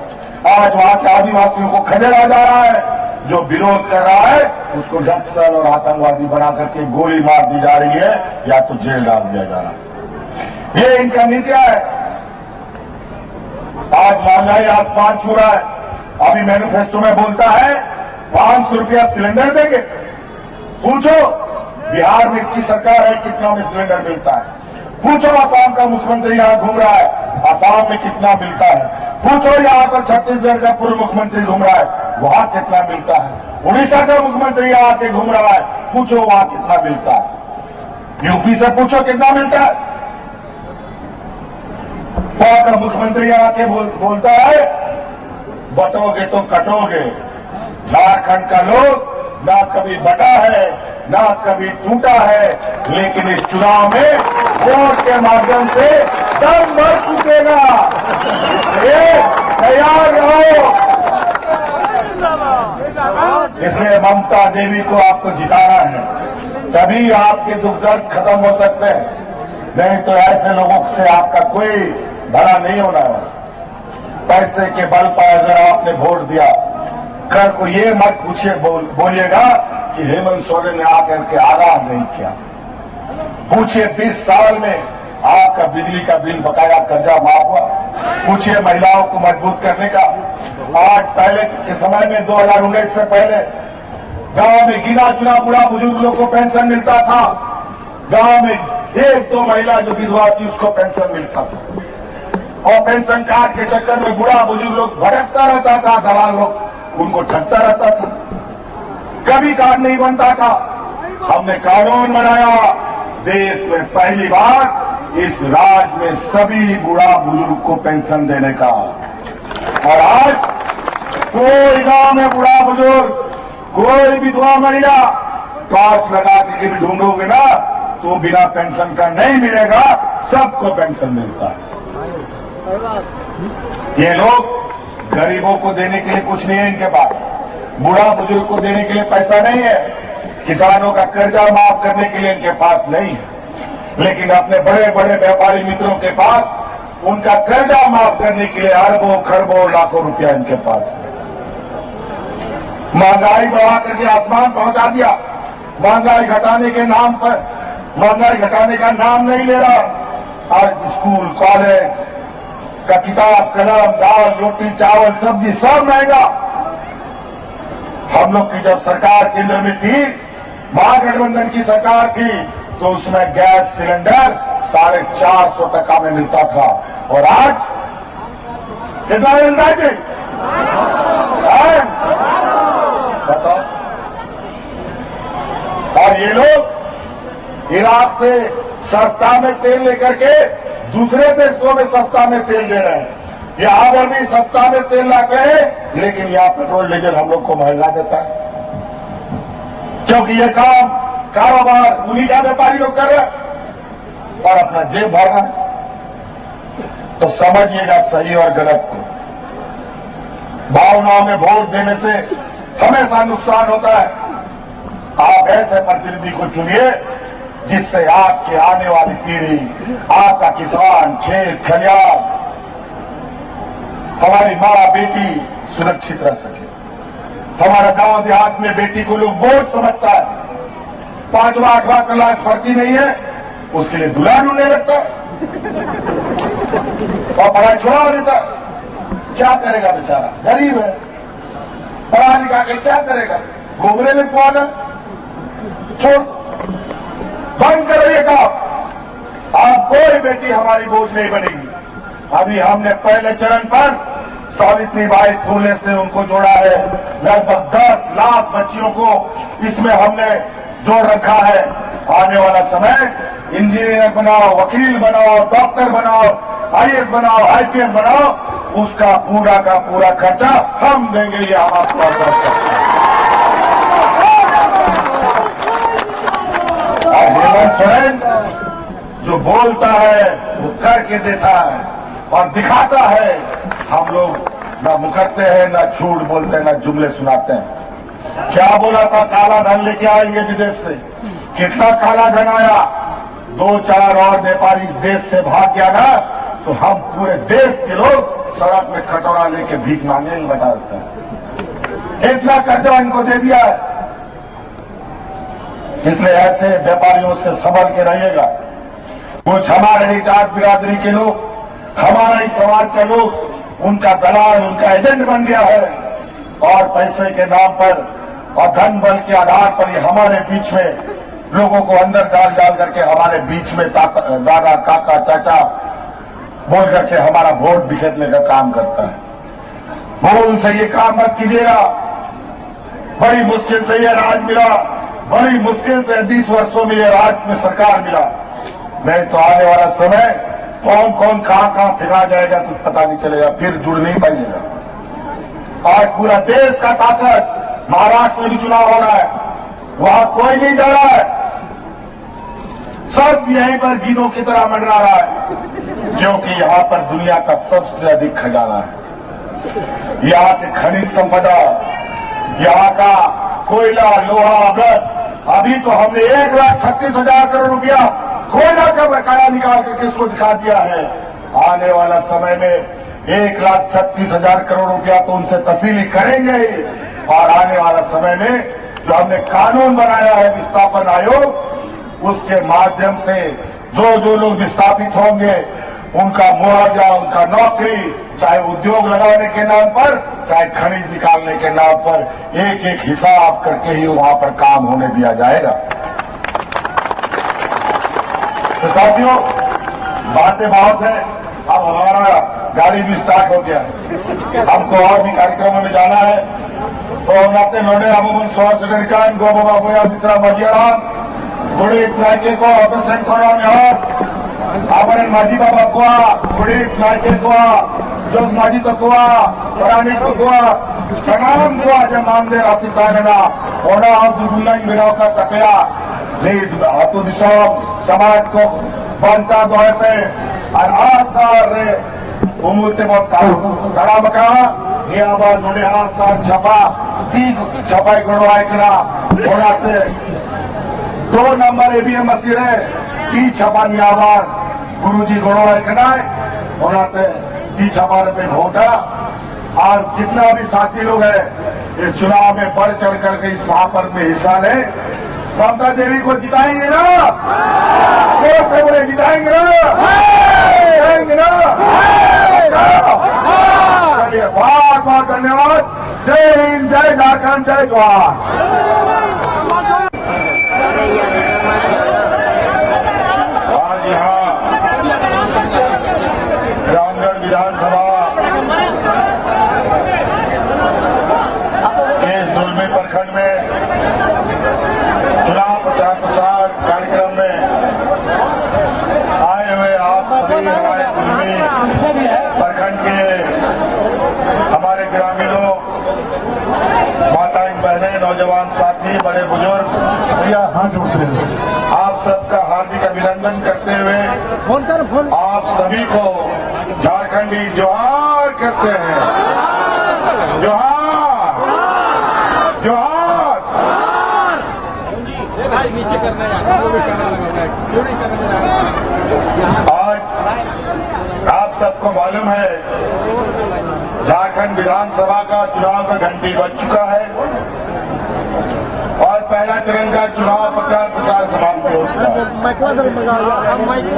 [SPEAKER 1] आज वहां के आदिवासियों को खदेड़ा जा रहा है, जो विरोध कर रहा है उसको नक्सल और आतंकवादी बना करके गोली मार दी जा रही है या तो जेल डाल दिया जा रहा है। ये इनका नीतियां है। आज महंगाई आसमान छू रहा है। अभी मैनिफेस्टो में बोलता है 500 रुपया सिलेंडर देंगे। पूछो बिहार में इसकी सरकार है, कितना में सिलेंडर मिलता है? पूछो आसाम का मुख्यमंत्री यहाँ घूम रहा है, आसाम में कितना मिलता है? पूछो यहाँ पर छत्तीसगढ़ का पूर्व मुख्यमंत्री घूम रहा है, वहां कितना मिलता है? उड़ीसा का मुख्यमंत्री यहाँ आके घूम रहा है, पूछो वहां कितना मिलता है? यूपी से पूछो कितना मिलता है? वहां का मुख्यमंत्री यहाँ आके बोलता है बटोगे तो कटोगे। झारखंड का लोग ना कभी बटा है ना कभी टूटा है, लेकिन इस चुनाव में वोट के माध्यम से दम भर टूटेगा। ये तैयार रहो। इसलिए ममता देवी को आपको जिताना है, तभी आपके दुख दर्द खत्म हो सकते हैं। नहीं तो ऐसे लोगों से आपका कोई भला नहीं होना है। पैसे के बल पर अगर आपने वोट दिया, कल को ये मत पूछिए बोलिएगा कि हेमंत सोरेन ने आकर के आगाह नहीं किया। पूछिए 20 साल में आपका बिजली का बिल बकाया कर्जा माफ हुआ? पूछिए महिलाओं को मजबूत करने का। आज पहले के समय में 2019 से पहले गांव में गिना चुना बुढ़ा बुजुर्ग लोग को पेंशन मिलता था। गांव में 1-2 महिला जो विधवा थी उसको पेंशन मिलता था, और पेंशन कार्ड के चक्कर में बुढ़ा बुजुर्ग लोग भटकता रहता था, दलाल लोग उनको ठगता रहता था, कभी कार्ड नहीं बनता था। हमने कानून बनाया, देश में पहली बार इस राज्य में सभी बुढ़ा बुजुर्ग को पेंशन देने का। और आज कोई गांव में बुढ़ा बुजुर्ग, कोई विधवा महिला टॉर्च लगा के भी ढूंढोगे ना तो बिना पेंशन का नहीं मिलेगा, सबको पेंशन मिलता है। ये लोग गरीबों को देने के लिए कुछ नहीं है इनके पास, बुढ़ा बुजुर्ग को देने के लिए पैसा नहीं है, किसानों का कर्जा माफ करने के लिए इनके पास नहीं है, लेकिन अपने बड़े बड़े व्यापारी मित्रों के पास उनका कर्जा माफ करने के लिए अरबों खरबों लाखों रुपया इनके पास है। महंगाई बढ़ा करके आसमान पहुंचा दिया। महंगाई घटाने के नाम पर, महंगाई घटाने का नाम नहीं ले रहा। आज स्कूल कॉलेज का किताब कलम दाल रोटी चावल सब्जी सब महंगा। हम लोग की जब सरकार केंद्र में थी, महागठबंधन की सरकार थी, तो उसमें गैस सिलेंडर 450 टका में मिलता था, और आज कितना मिलता है जी? बताओ। और ये लोग इराक से सस्ता में तेल लेकर के दूसरे देशों में सस्ता में तेल दे रहे हैं। यहां पर भी सस्ता में तेल लाते हैं, लेकिन यहां पेट्रोल डीजल हम लोग को महंगा देता है, क्योंकि ये काम कारोबार उन्हीं का व्यापारी लोग कर रहे हैं और अपना जेब भर रहा है। तो समझिएगा सही और गलत को। भावनाओं में वोट देने से हमेशा नुकसान होता है। आप ऐसे प्रतिनिधि को चुनिए जिससे आपकी आने वाली पीढ़ी, आपका किसान, खेत खलियान, हमारी माँ बेटी सुरक्षित रह सके। हमारा गांव देहात में बेटी को लोग बोझ समझता है। 5वां 8वां क्लास पढ़ती नहीं है, उसके लिए दूल्हा ढूंढने लगता है और पढ़ाई छुड़ा देता है। क्या करेगा बेचारा, गरीब है, पढ़ा लिखा के क्या करेगा, घूमने में कौन है। छोड़, बंद करिएगा। आप कोई बेटी हमारी बोझ नहीं बनेगी। अभी हमने पहले चरण पर सावित्रीबाई फूले से उनको जोड़ा है। लगभग 10 लाख बच्चियों को इसमें हमने जोड़ रखा है। आने वाला समय इंजीनियर बनाओ, वकील बनाओ, डॉक्टर बनाओ, आईएएस बनाओ, आईपीएस बनाओ, उसका पूरा का पूरा खर्चा हम देंगे। ये हम आपको हेमंत सोरेन जो बोलता है वो करके देता है और दिखाता है। हम लोग ना मुकरते हैं, ना झूठ बोलते हैं, ना जुमले सुनाते हैं। क्या बोला था, काला धन लेके आएंगे विदेश से। कितना काला धन आया। 2-4 और व्यापारी इस देश से भाग गया ना, तो हम पूरे देश के लोग सड़क में कटोरा लेके भीख मांगने बता देते हैं। इतना कर्जा इनको दे दिया है। इसलिए ऐसे व्यापारियों से संभल के रहिएगा। कुछ हमारे ही जात बिरादरी के लोग, हमारा ही समाज के लोग उनका दलाल, उनका एजेंट बन गया है और पैसे के नाम पर और धन बल के आधार पर ये हमारे बीच में लोगों को अंदर डाल डाल करके हमारे बीच में दादा काका चाचा बोल करके हमारा वोट बिखेरने का काम करता है। भूल से ये काम मत कीजिएगा। बड़ी मुश्किल से ये राज मिला, बड़ी मुश्किल से 20 वर्षों में ये राज में सरकार मिला। नहीं तो आने वाला समय कौन कौन कहां फिरा जाएगा कुछ पता नहीं चलेगा, फिर जुड़ नहीं पाइएगा। आज पूरा देश का ताकत, महाराष्ट्र में भी चुनाव हो रहा है, वहां कोई नहीं जा रहा है, सब यहीं पर गीदों की तरह मंडरा रहा है, क्योंकि यहां पर दुनिया का सबसे अधिक खजाना है। यहाँ की खनिज संपदा, यहाँ का कोयला, लोहा, अवरत। अभी तो हमने 1,36,000 करोड़ रुपया कोयला का बकाया निकाल करके इसको दिखा दिया है। आने वाला समय में 1,36,000 करोड़ रुपया तो उनसे तहसीली करेंगे ही। और आने वाला समय में जो हमने कानून बनाया है विस्थापन आयोग, उसके माध्यम से जो लोग विस्थापित होंगे उनका मुआवजा, उनका नौकरी, चाहे उद्योग लगाने के नाम पर, चाहे खनिज निकालने के नाम पर, एक एक हिसाब करके ही वहां पर काम होने दिया जाएगा। तो साथियों, बातें बहुत है। अब हमारा गाड़ी भी स्टार्ट हो गया है, हमको और भी कार्यक्रमों में जाना है। तो नाते नोडे अमूमन 100 सेकंड का इनको बोया मिश्रा मजिया गुड़ी नायके को ऑपरेशन करो और हमारे माजी बाबा कुआ गुड़ी नायके कुआ जो माजी तो कुआ पुरानी तो कुआ सनाम कुआ जब मामले राशि कागना ओना और दुगुना मिलाव का तपया नहीं तो दिशों समाज को बनता दौर पे और आसार रे उमुलते बहुत खड़ा बका ये आवाज नोडे आसार छपा ती छपाई गणवाई करा ओनाते 2 नंबर एबीएम मसीरे ती छपानी आवाज गुरुजी गणवाई कनाए ओनाते ती छपाने पे वोटा। और जितना भी साथी लोग हैं इस चुनाव में बढ़ चढ़ करके इस महापर्व में हिस्सा लें। ममता देवी को जिताएंगे ना? जोर से बोले, जिताएंगे ना? जिताएंगे ना? चलिए, बहुत बहुत धन्यवाद। जय हिंद, जय झारखंड, जय जवान। आज यहाँ रामगढ़ विधानसभा के दुलमी प्रखंड में चुनाव प्रचार प्रसार कार्यक्रम में आए हुए आप सभी हमारे दुलमी प्रखंड के हमारे ग्रामीणों, माताएं, बहनें, नौजवान साथी, बड़े बुजुर्ग, भैया हाथ जोड़ते हैं, आप सबका हार्दिक अभिनंदन करते हुए आप सभी को झारखंडी जोहार करते हैं। जोहार, जोहार। आज आप सबको मालूम है झारखंड विधानसभा का चुनाव का घंटी बज चुका है और पहला चरण का चुनाव प्रचार प्रसार समाप्त हो चुका है।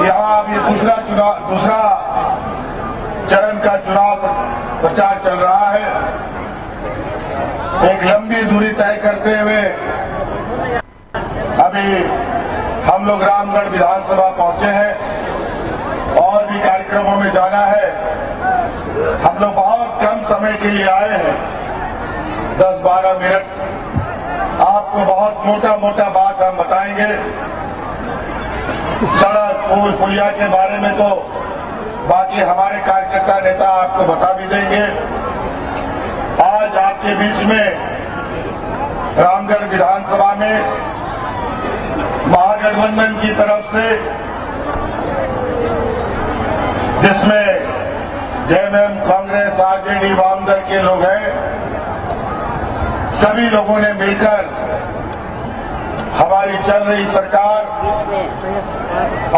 [SPEAKER 1] यहाँ अब ये दूसरा चरण का चुनाव प्रचार चल रहा है। एक लंबी दूरी तय करते हुए अभी हम लोग रामगढ़ विधानसभा पहुंचे हैं और भी कार्यक्रमों में जाना है। हम लोग बहुत कम समय के लिए आए हैं, 10-12 मिनट। आपको बहुत मोटा मोटा बात हम बताएंगे। सड़क, पुल, पुलिया के बारे में तो बाकी हमारे कार्यकर्ता नेता आपको बता भी देंगे। आज आपके बीच में रामगढ़ विधानसभा में महागठबंधन की तरफ से, जिसमें जेएमएम, कांग्रेस, आरजेडी, वामदल के लोग हैं, सभी लोगों ने मिलकर हमारी चल रही सरकार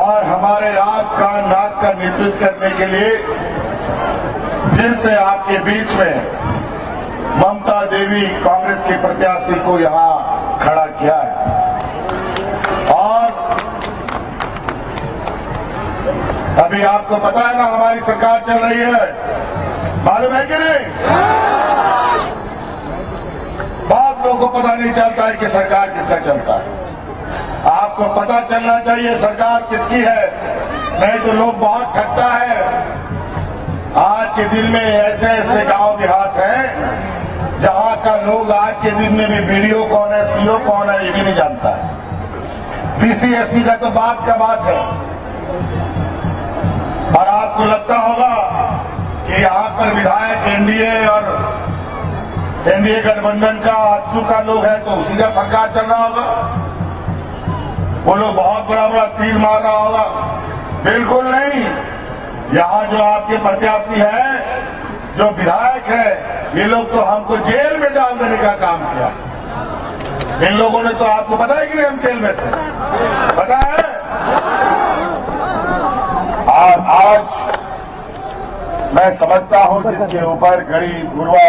[SPEAKER 1] और हमारे आपका नाक का नेतृत्व करने के लिए फिर से आपके बीच में ममता देवी कांग्रेस के प्रत्याशी को यहां खड़ा किया है। और अभी आपको पता है ना, हमारी सरकार चल रही है, मालूम है कि नहीं? बहुत लोगों को पता नहीं चलता है कि सरकार किसका चलता है। आपको पता चलना चाहिए सरकार किसकी है, नहीं तो लोग बहुत ठगता है। आज के दिन में ऐसे ऐसे गांव देहात हैं जहां का लोग आज के दिन में भी बीडीओ कौन है, सीओ कौन है, ये भी नहीं जानता है। डीसी, एसपी का तो बात का बात है। और आपको लगता होगा कि यहाँ पर विधायक एनडीए और एनडीए गठबंधन का, आजसू का लोग है तो उसी का सरकार चल रहा होगा। वो लोग बहुत बड़ा बड़ा तीर मार रहा होगा। बिल्कुल नहीं। यहाँ जो आपके प्रत्याशी हैं, जो विधायक है, ये लोग तो हमको जेल में डाल देने का काम किया। इन लोगों ने तो, आपको पता है कि नहीं हम जेल में थे, पता है? और आज मैं समझता हूं जिसके ऊपर गरीब, गुरबा,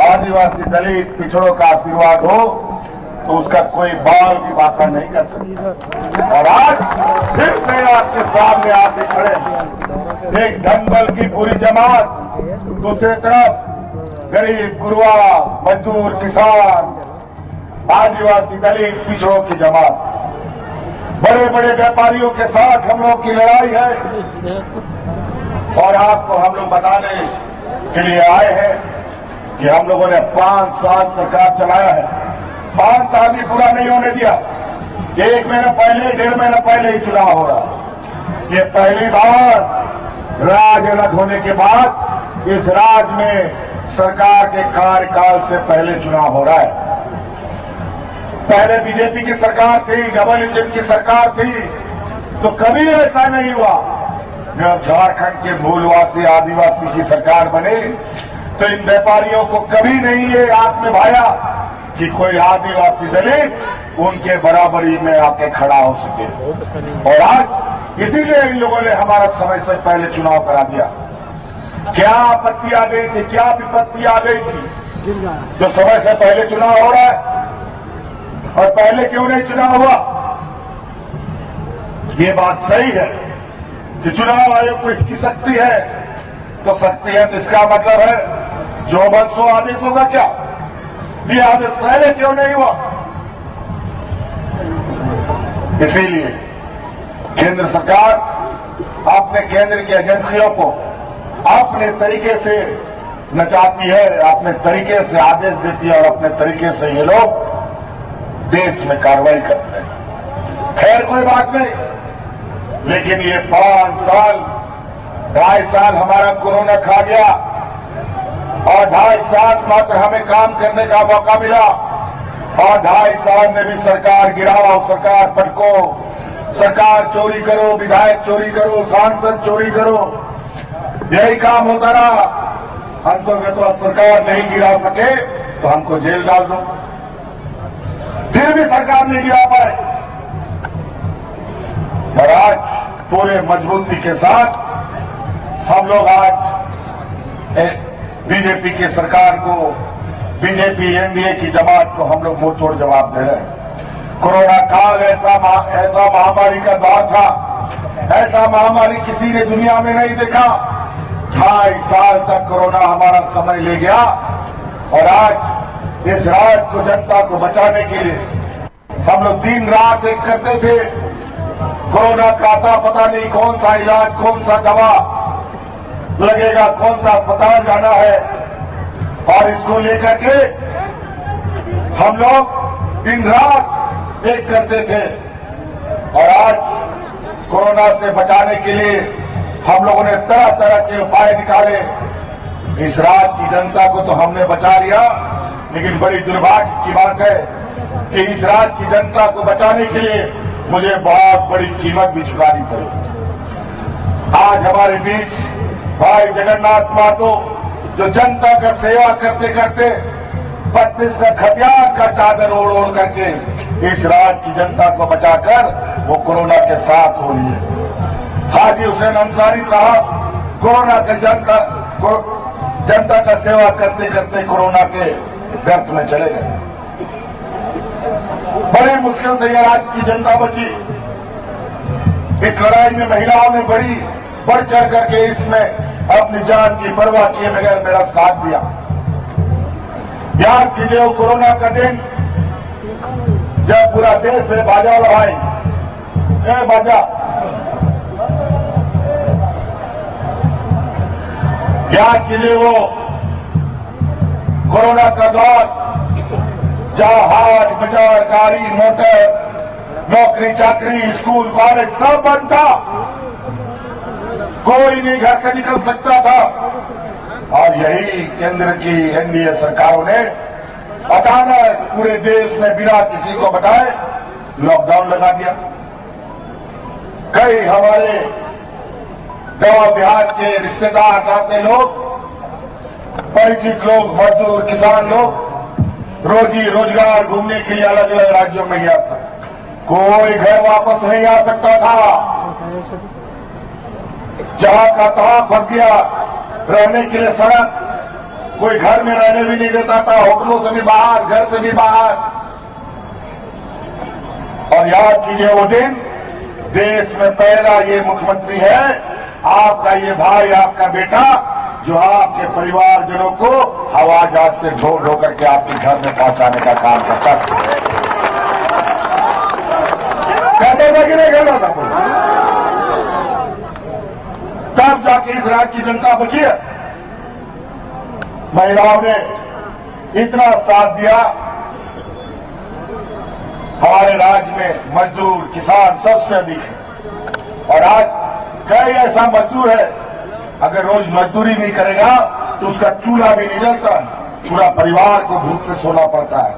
[SPEAKER 1] आदिवासी, दलित, पिछड़ों का आशीर्वाद हो तो उसका कोई बाल भी बाका नहीं कर सकता। और आज फिर से आपके सामने आके खड़े एक धनबल की पूरी जमात, दूसरी तरफ गरीब, गुरबा, मजदूर, किसान, आदिवासी, दलित, पिछड़ों की जमात, बड़े बड़े व्यापारियों के साथ हम लोग की लड़ाई है। और आपको हम लोग बताने के लिए आए हैं कि हम लोगों ने 5 साल सरकार चलाया है। 5 साल भी पूरा नहीं होने दिया। 1 महीना पहले, 1.5 महीना पहले ही चुनाव हो रहा। ये पहली बार राज अलग होने के बाद इस राज्य में सरकार के कार्यकाल से पहले चुनाव हो रहा है। पहले बीजेपी की सरकार थी, डबल इंजन की सरकार थी, तो कभी ऐसा नहीं हुआ। जब झारखंड के मूलवासी आदिवासी की सरकार बनी तो इन व्यापारियों को कभी नहीं ये आंख में भाया कि कोई आदिवासी दलित उनके बराबरी में आके खड़ा हो सके। और आज इसीलिए इन लोगों ने हमारा समय से पहले चुनाव करा दिया। क्या आपत्ति आ गई थी, क्या विपत्ति आ गई थी जो समय से पहले चुनाव हो रहा है? और पहले क्यों नहीं चुनाव हुआ? ये बात सही है कि चुनाव आयोग को इसकी शक्ति है, तो शक्ति है तो इसका मतलब है जो मन सो आदेश होगा क्या? ये आदेश पहले क्यों नहीं हुआ? इसीलिए केंद्र सरकार अपने केंद्र की एजेंसियों को अपने तरीके से नचाती है, अपने तरीके से आदेश देती है और अपने तरीके से ये लोग देश में कार्रवाई करते हैं। खैर कोई बात नहीं, लेकिन ये 5 साल 2.5 साल हमारा कोरोना खा गया और 2.5 साल मात्र हमें काम करने का मौका मिला और 2.5 साल में भी सरकार गिराओ, सरकार पटको, सरकार चोरी करो, विधायक चोरी करो, सांसद चोरी करो, यही काम होता रहा। अंततः सरकार नहीं गिरा सके तो हमको जेल डाल दो, फिर भी सरकार नहीं गिरा पाए। और आज पूरे मजबूती के साथ हम लोग आज बीजेपी की सरकार को, बीजेपी एनडीए की जमात को हम लोग मुंह तोड़ जवाब दे रहे हैं। कोरोना काल ऐसा महामारी का दौर था, ऐसा महामारी किसी ने दुनिया में नहीं देखा। 2.5 साल तक कोरोना हमारा समय ले गया और आज इस राज्य को, जनता को बचाने के लिए हम लोग दिन रात एक करते थे। कोरोना का था पता नहीं कौन सा इलाज, कौन सा दवा लगेगा, कौन सा अस्पताल जाना है, और इसको लेकर के हम लोग दिन रात एक करते थे। और आज कोरोना से बचाने के लिए हम लोगों ने तरह तरह के उपाय निकाले। इस राज्य की जनता को तो हमने बचा लिया, लेकिन बड़ी दुर्भाग्य की बात है कि इस राज्य की जनता को बचाने के लिए मुझे बहुत बड़ी कीमत भी चुकानी पड़ी। आज हमारे बीच भाई जगन्नाथ महतो, जो जनता का सेवा करते करते 32 का खटियार का चादर ओढ़ ओढ़ करके इस राज्य की जनता को बचाकर वो कोरोना के साथ हो लिए। हाजी हुसैन अंसारी साहब कोरोना के जनता का सेवा करते करते कोरोना के गर्त में चले गए। बड़ी मुश्किल से यह राज्य की जनता बची। इस लड़ाई में महिलाओं ने बढ़ चढ़ करके इसमें अपनी जान की परवाह किए बगैर मेरा साथ दिया। याद कीजिए वो कोरोना का दिन जब पूरा देश में बाजा भाई बाजा, याद कीजिए वो कोरोना का दौर जहां हाट बाजार, गाड़ी मोटर, नौकरी चाकरी, स्कूल कॉलेज सब बंद था, कोई नहीं घर से निकल सकता था। और यही केंद्र की एनडीए सरकारों ने अचानक पूरे देश में बिना किसी को बताए लॉकडाउन लगा दिया। कई हमारे गांव देहात के रिश्तेदार, नाते लोग, परिचित लोग, मजदूर, किसान लोग रोजी रोजगार घूमने के लिए अलग अलग राज्यों में गया था। कोई घर वापस नहीं आ सकता था, जहां का तहां फंस गया। रहने के लिए सड़क, कोई घर में रहने भी नहीं देता था, होटलों से भी बाहर, घर से भी बाहर। और याद कीजिए वो दिन, देश में पहला ये मुख्यमंत्री है, आपका ये भाई, आपका बेटा, जो आपके परिवारजनों को हवाई जहाज से ढो ढो करके आपके घर में पहुंचाने का काम करता था। करता था कि नहीं करता था? तब जाके इस राज्य की जनता बची है। महिलाओं ने इतना साथ दिया। हमारे राज्य में मजदूर, किसान सबसे अधिक है। और आज कई ऐसा मजदूर है, अगर रोज मजदूरी नहीं करेगा तो उसका चूल्हा भी नहीं जलता, पूरा परिवार को भूख से सोना पड़ता है।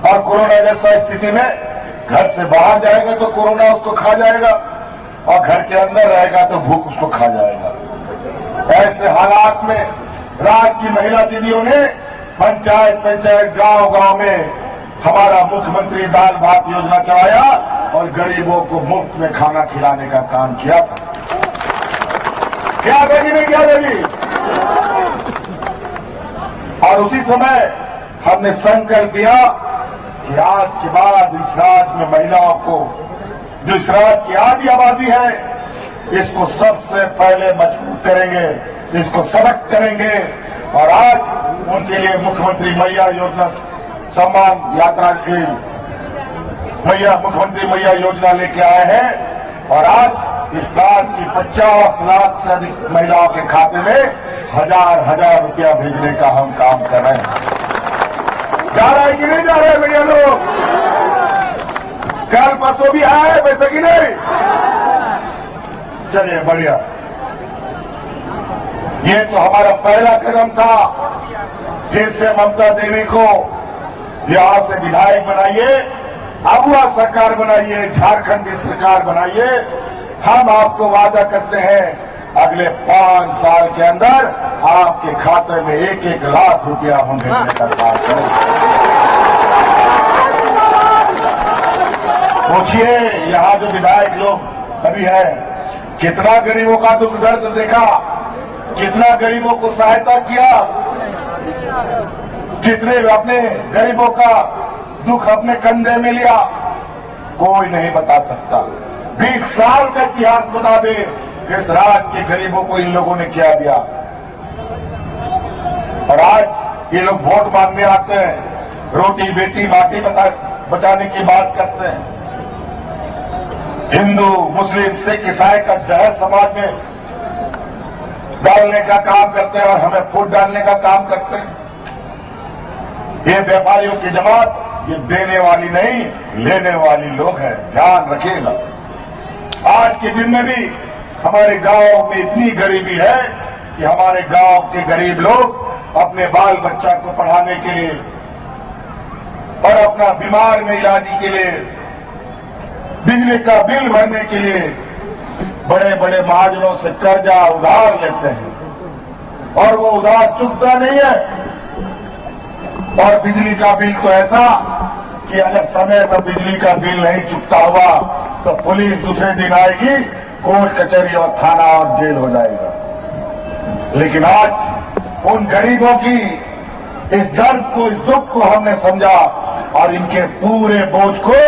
[SPEAKER 1] और कोरोना जैसा स्थिति में घर से बाहर जाएगा तो कोरोना उसको खा जाएगा, और घर के अंदर रहेगा तो भूख उसको खा जाएगा। ऐसे हालात में राज्य की महिला दीदियों ने पंचायत गांव में हमारा मुख्यमंत्री दाल भात योजना चलाया और गरीबों को मुफ्त में खाना खिलाने का काम किया था। क्या देगी नहीं क्या देगी? और उसी समय हमने संकल्प किया कि आज के बाद इस राज्य में महिलाओं को, जो इस राज्य की आधी आबादी है, इसको सबसे पहले मजबूत करेंगे, इसको सशक्त करेंगे। और आज उनके लिए मुख्यमंत्री मैया योजना सम्मान यात्रा की मुख्यमंत्री मैया योजना लेके आए हैं। और आज इस राज्य की 50 लाख से अधिक महिलाओं के खाते में हजार रुपया भेजने का हम काम कर रहे हैं। जा रहा है कि नहीं जा रहे हैं मीडिया लोग? कल परसों भी आए वैसे कि नहीं? चलिए बढ़िया। ये तो हमारा पहला कदम था। फिर से ममता देवी को यहां से विधायक बनाइए, अगुआ सरकार बनाइए, झारखंड की सरकार बनाइए। हम आपको वादा करते हैं अगले 5 साल के अंदर आपके खाते में 1-1 लाख रुपया हम भेजने का काम करेंगे। पूछिए यहां जो विधायक लोग अभी हैं, कितना गरीबों का दुख दर्द देखा, कितना गरीबों को सहायता किया, कितने अपने गरीबों का दुख अपने कंधे में लिया, कोई नहीं बता सकता। 20 साल का इतिहास बता दे इस राज्य के गरीबों को इन लोगों ने क्या दिया। और आज ये लोग वोट मांगने आते हैं, रोटी बेटी माटी बचाने की बात करते हैं। हिंदू मुस्लिम सिख ईसाई का जहर समाज में डालने का काम करते हैं और हमें फूट डालने का काम करते हैं। ये व्यापारियों की जमात ये देने वाली नहीं, लेने वाली लोग हैं, ध्यान रखिएगा। आज के दिन में भी हमारे गांव में इतनी गरीबी है कि हमारे गांव के गरीब लोग अपने बाल बच्चा को पढ़ाने के लिए और अपना बीमार में इलाज के लिए, बिजली का बिल भरने के लिए बड़े बड़े महाजनों से कर्जा उधार लेते हैं और वो उधार चुकता नहीं है। और बिजली का बिल तो ऐसा कि अगर समय पर बिजली का बिल नहीं चुकता हुआ तो पुलिस दूसरे दिन आएगी, कोर्ट कचहरी और थाना और जेल हो जाएगा। लेकिन आज उन गरीबों की इस दर्द को, इस दुख को हमने समझा और इनके पूरे बोझ को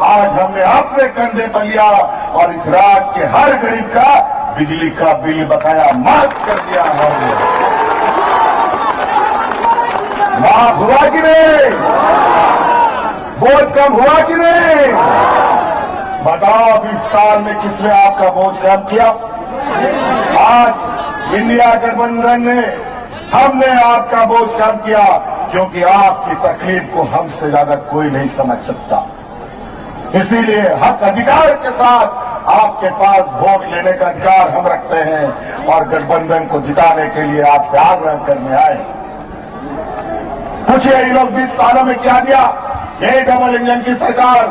[SPEAKER 1] आज हमने अपने कंधे पर लिया और इस राज्य के हर गरीब का बिजली का बिल बकाया माफ कर दिया हमने। माफ हुआ कि नहीं? बोझ कम हुआ कि नहीं? बताओ 20 साल में किसने आपका बोझ कम किया? आज इंडिया गठबंधन ने, हमने आपका बोझ कम किया, क्योंकि आपकी तकलीफ को हमसे ज्यादा कोई नहीं समझ सकता। इसीलिए हक अधिकार के साथ आपके पास वोट लेने का अधिकार हम रखते हैं और गठबंधन को जिताने के लिए आपसे आग्रह करने आए। पूछिए ये लोग 20 सालों में क्या दिया? ये डबल इंजन की सरकार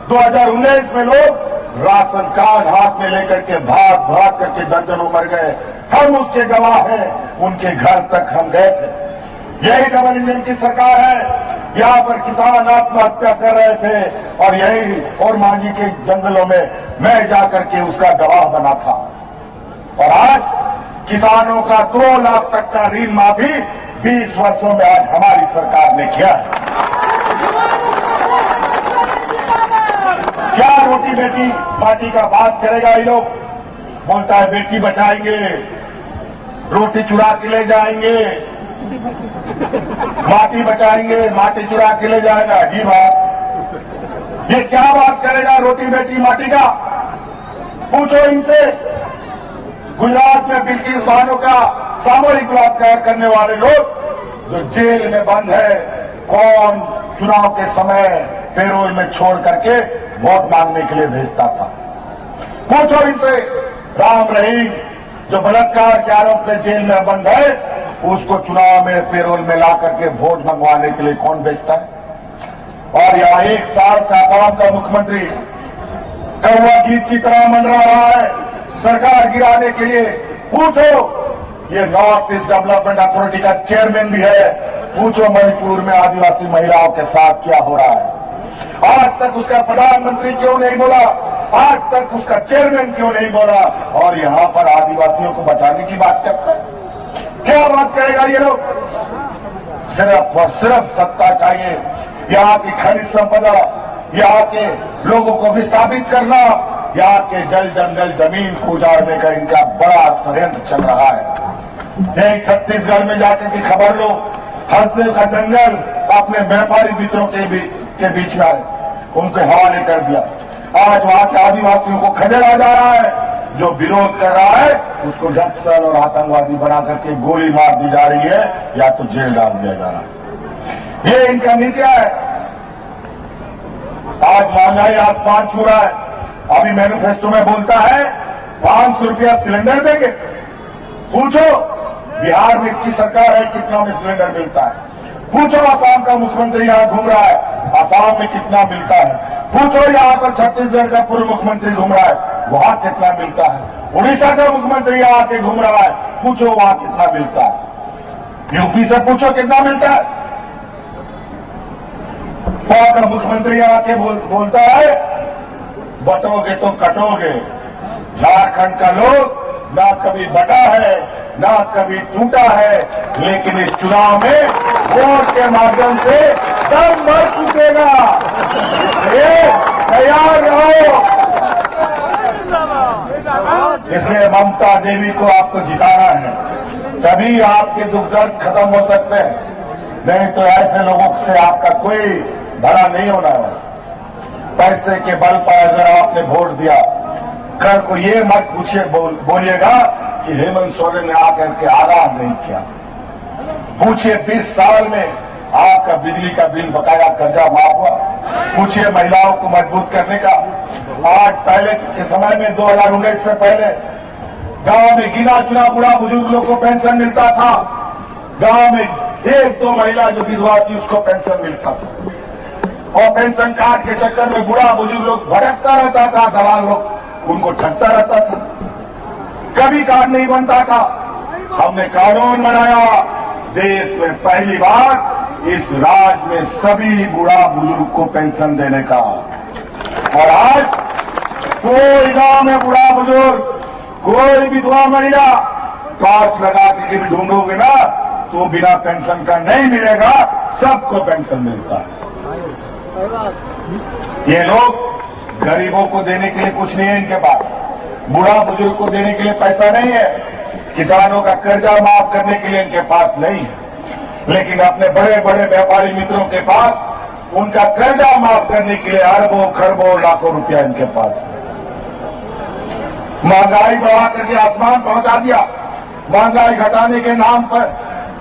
[SPEAKER 1] 2019 में लोग राशन कार्ड हाथ में लेकर के भाग करके दर्जनों मर गए। हम उसके गवाह हैं, उनके घर तक हम गए थे। यही डबल इंजन की सरकार है। यहाँ पर किसान आत्महत्या कर रहे थे और यही और मांझी के जंगलों में मैं जाकर के उसका गवाह बना था। और आज किसानों का 2 लाख तक का ऋण माफी 20 वर्षों में आज हमारी सरकार ने किया है। क्या रोटी बेटी माटी का बात करेगा ये लोग? बोलता है बेटी बचाएंगे, रोटी चुरा के ले जाएंगे, माटी बचाएंगे, माटी चुरा के ले जाएगा। जी बात, ये क्या बात करेगा रोटी बेटी माटी का? पूछो इनसे। गुजरात में बिल्किस बानो का सामूहिक बलात्कार करने वाले लोग जो जेल में बंद है, कौन चुनाव के समय पेरोल में छोड़ करके वोट मांगने के लिए भेजता था? पूछो इनसे। राम रहीम जो बलात्कार के आरोप में जेल में बंद है, उसको चुनाव में पेरोल में ला करके वोट मंगवाने के लिए कौन भेजता है? और यहाँ 1 साल का असम का मुख्यमंत्री कौवा गीत की तरह मंडरा रहा है सरकार गिराने के लिए। पूछो ये नॉर्थ ईस्ट डेवलपमेंट अथॉरिटी का चेयरमैन भी है, पूछो मणिपुर में आदिवासी महिलाओं के साथ क्या हो रहा है। आज तक उसका प्रधानमंत्री क्यों नहीं बोला? आज तक उसका चेयरमैन क्यों नहीं बोला? और यहाँ पर आदिवासियों को बचाने की बात करता है। क्या बात करेगा ये लोग? सिर्फ और सिर्फ सत्ता चाहिए। यहाँ की खनिज संपदा, यहाँ के लोगों को विस्थापित करना, यहाँ के जल जंगल जमीन को उजाड़ने का इनका बड़ा षड्यंत्र चल रहा है। एक छत्तीसगढ़ में जाके की खबर लो, हल्दे का जंगल अपने व्यापारी मित्रों के बीच में आए, उनके हवाले कर दिया। आज वहां के आदिवासियों को खदेड़ा जा रहा है। जो विरोध कर रहा है उसको नक्सल और आतंकवादी बना करके गोली मार दी जा रही है या तो जेल डाल दिया जा रहा है। ये इनका नीतिया है। आज महंगाई आसमान छू रहा है। अभी मैनिफेस्टो में बोलता है 500 रुपया सिलेंडर देंगे। पूछो बिहार में इसकी सरकार है, कितना में सिलेंडर मिलता है? पूछो आसाम का मुख्यमंत्री यहाँ घूम रहा है, आसाम में कितना मिलता है? पूछो यहाँ पर छत्तीसगढ़ का पूर्व मुख्यमंत्री घूम रहा है, वहां कितना मिलता है? उड़ीसा का मुख्यमंत्री यहाँ आके घूम रहा है, पूछो वहां कितना मिलता है? यूपी से पूछो कितना मिलता है? वहां का मुख्यमंत्री यहाँ आके बोलता है बटोगे तो कटोगे। झारखंड का लोग ना कभी बटा है ना कभी टूटा है, लेकिन इस चुनाव में वोट के माध्यम से दम भर टूटेगा। ये तैयार रहो। इसलिए ममता देवी को आपको जिताना है, तभी आपके दुख दर्द खत्म हो सकते हैं। नहीं तो ऐसे लोगों से आपका कोई भला नहीं होना है। पैसे के बल पर अगर आपने वोट दिया, कल को ये मत पूछिए बोलिएगा कि हेमंत सोरेन ने आकर के आगाह नहीं किया। पूछिए 20 साल में आपका बिजली का बिल बकाया कर्जा माफ हुआ? पूछिए महिलाओं को मजबूत करने का। आज पहले के समय में 2019 से पहले गांव में गिना चुना बुढ़ा बुजुर्ग लोग को पेंशन मिलता था। गांव में 1-2 महिला जो विधवा थी उसको पेंशन मिलता था, और पेंशन कार्ड के चक्कर में बुढ़ा बुजुर्ग लोग भटकता रहता था, दलाल लोग उनको ठगता रहता था, कभी कार्ड नहीं बनता था। हमने कानून बनाया, देश में पहली बार इस राज्य में सभी बुढ़ा बुजुर्ग को पेंशन देने का। और आज कोई गांव में बुढ़ा बुजुर्ग, कोई विधवा महिला टॉर्च लगा के भी ढूंढोगे ना तो बिना पेंशन का नहीं मिलेगा, सबको पेंशन मिलता है। ये लोग गरीबों को देने के लिए कुछ नहीं है इनके पास, बुढ़ा बुजुर्ग को देने के लिए पैसा नहीं है, किसानों का कर्जा माफ करने के लिए इनके पास नहीं है, लेकिन अपने बड़े बड़े व्यापारी मित्रों के पास उनका कर्जा माफ करने के लिए अरबों खरबों लाखों रुपया इनके पास है। महंगाई बढ़ा करके आसमान पहुंचा दिया। महंगाई घटाने के नाम पर,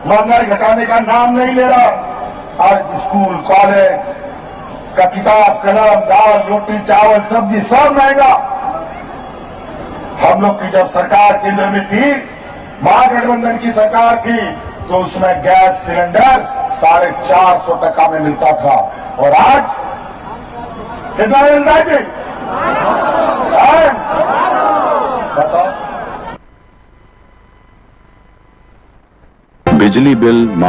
[SPEAKER 1] महंगाई घटाने का नाम नहीं ले रहा। आज स्कूल कॉलेज का किताब कलम दाल रोटी चावल सब्जी सब महंगा। हम लोग की जब सरकार केंद्र में थी, महागठबंधन की सरकार थी, तो उसमें गैस सिलेंडर 450 टका में मिलता था, और आज कितना मिलता है जी? बताओ।
[SPEAKER 2] बिजली बिल माफ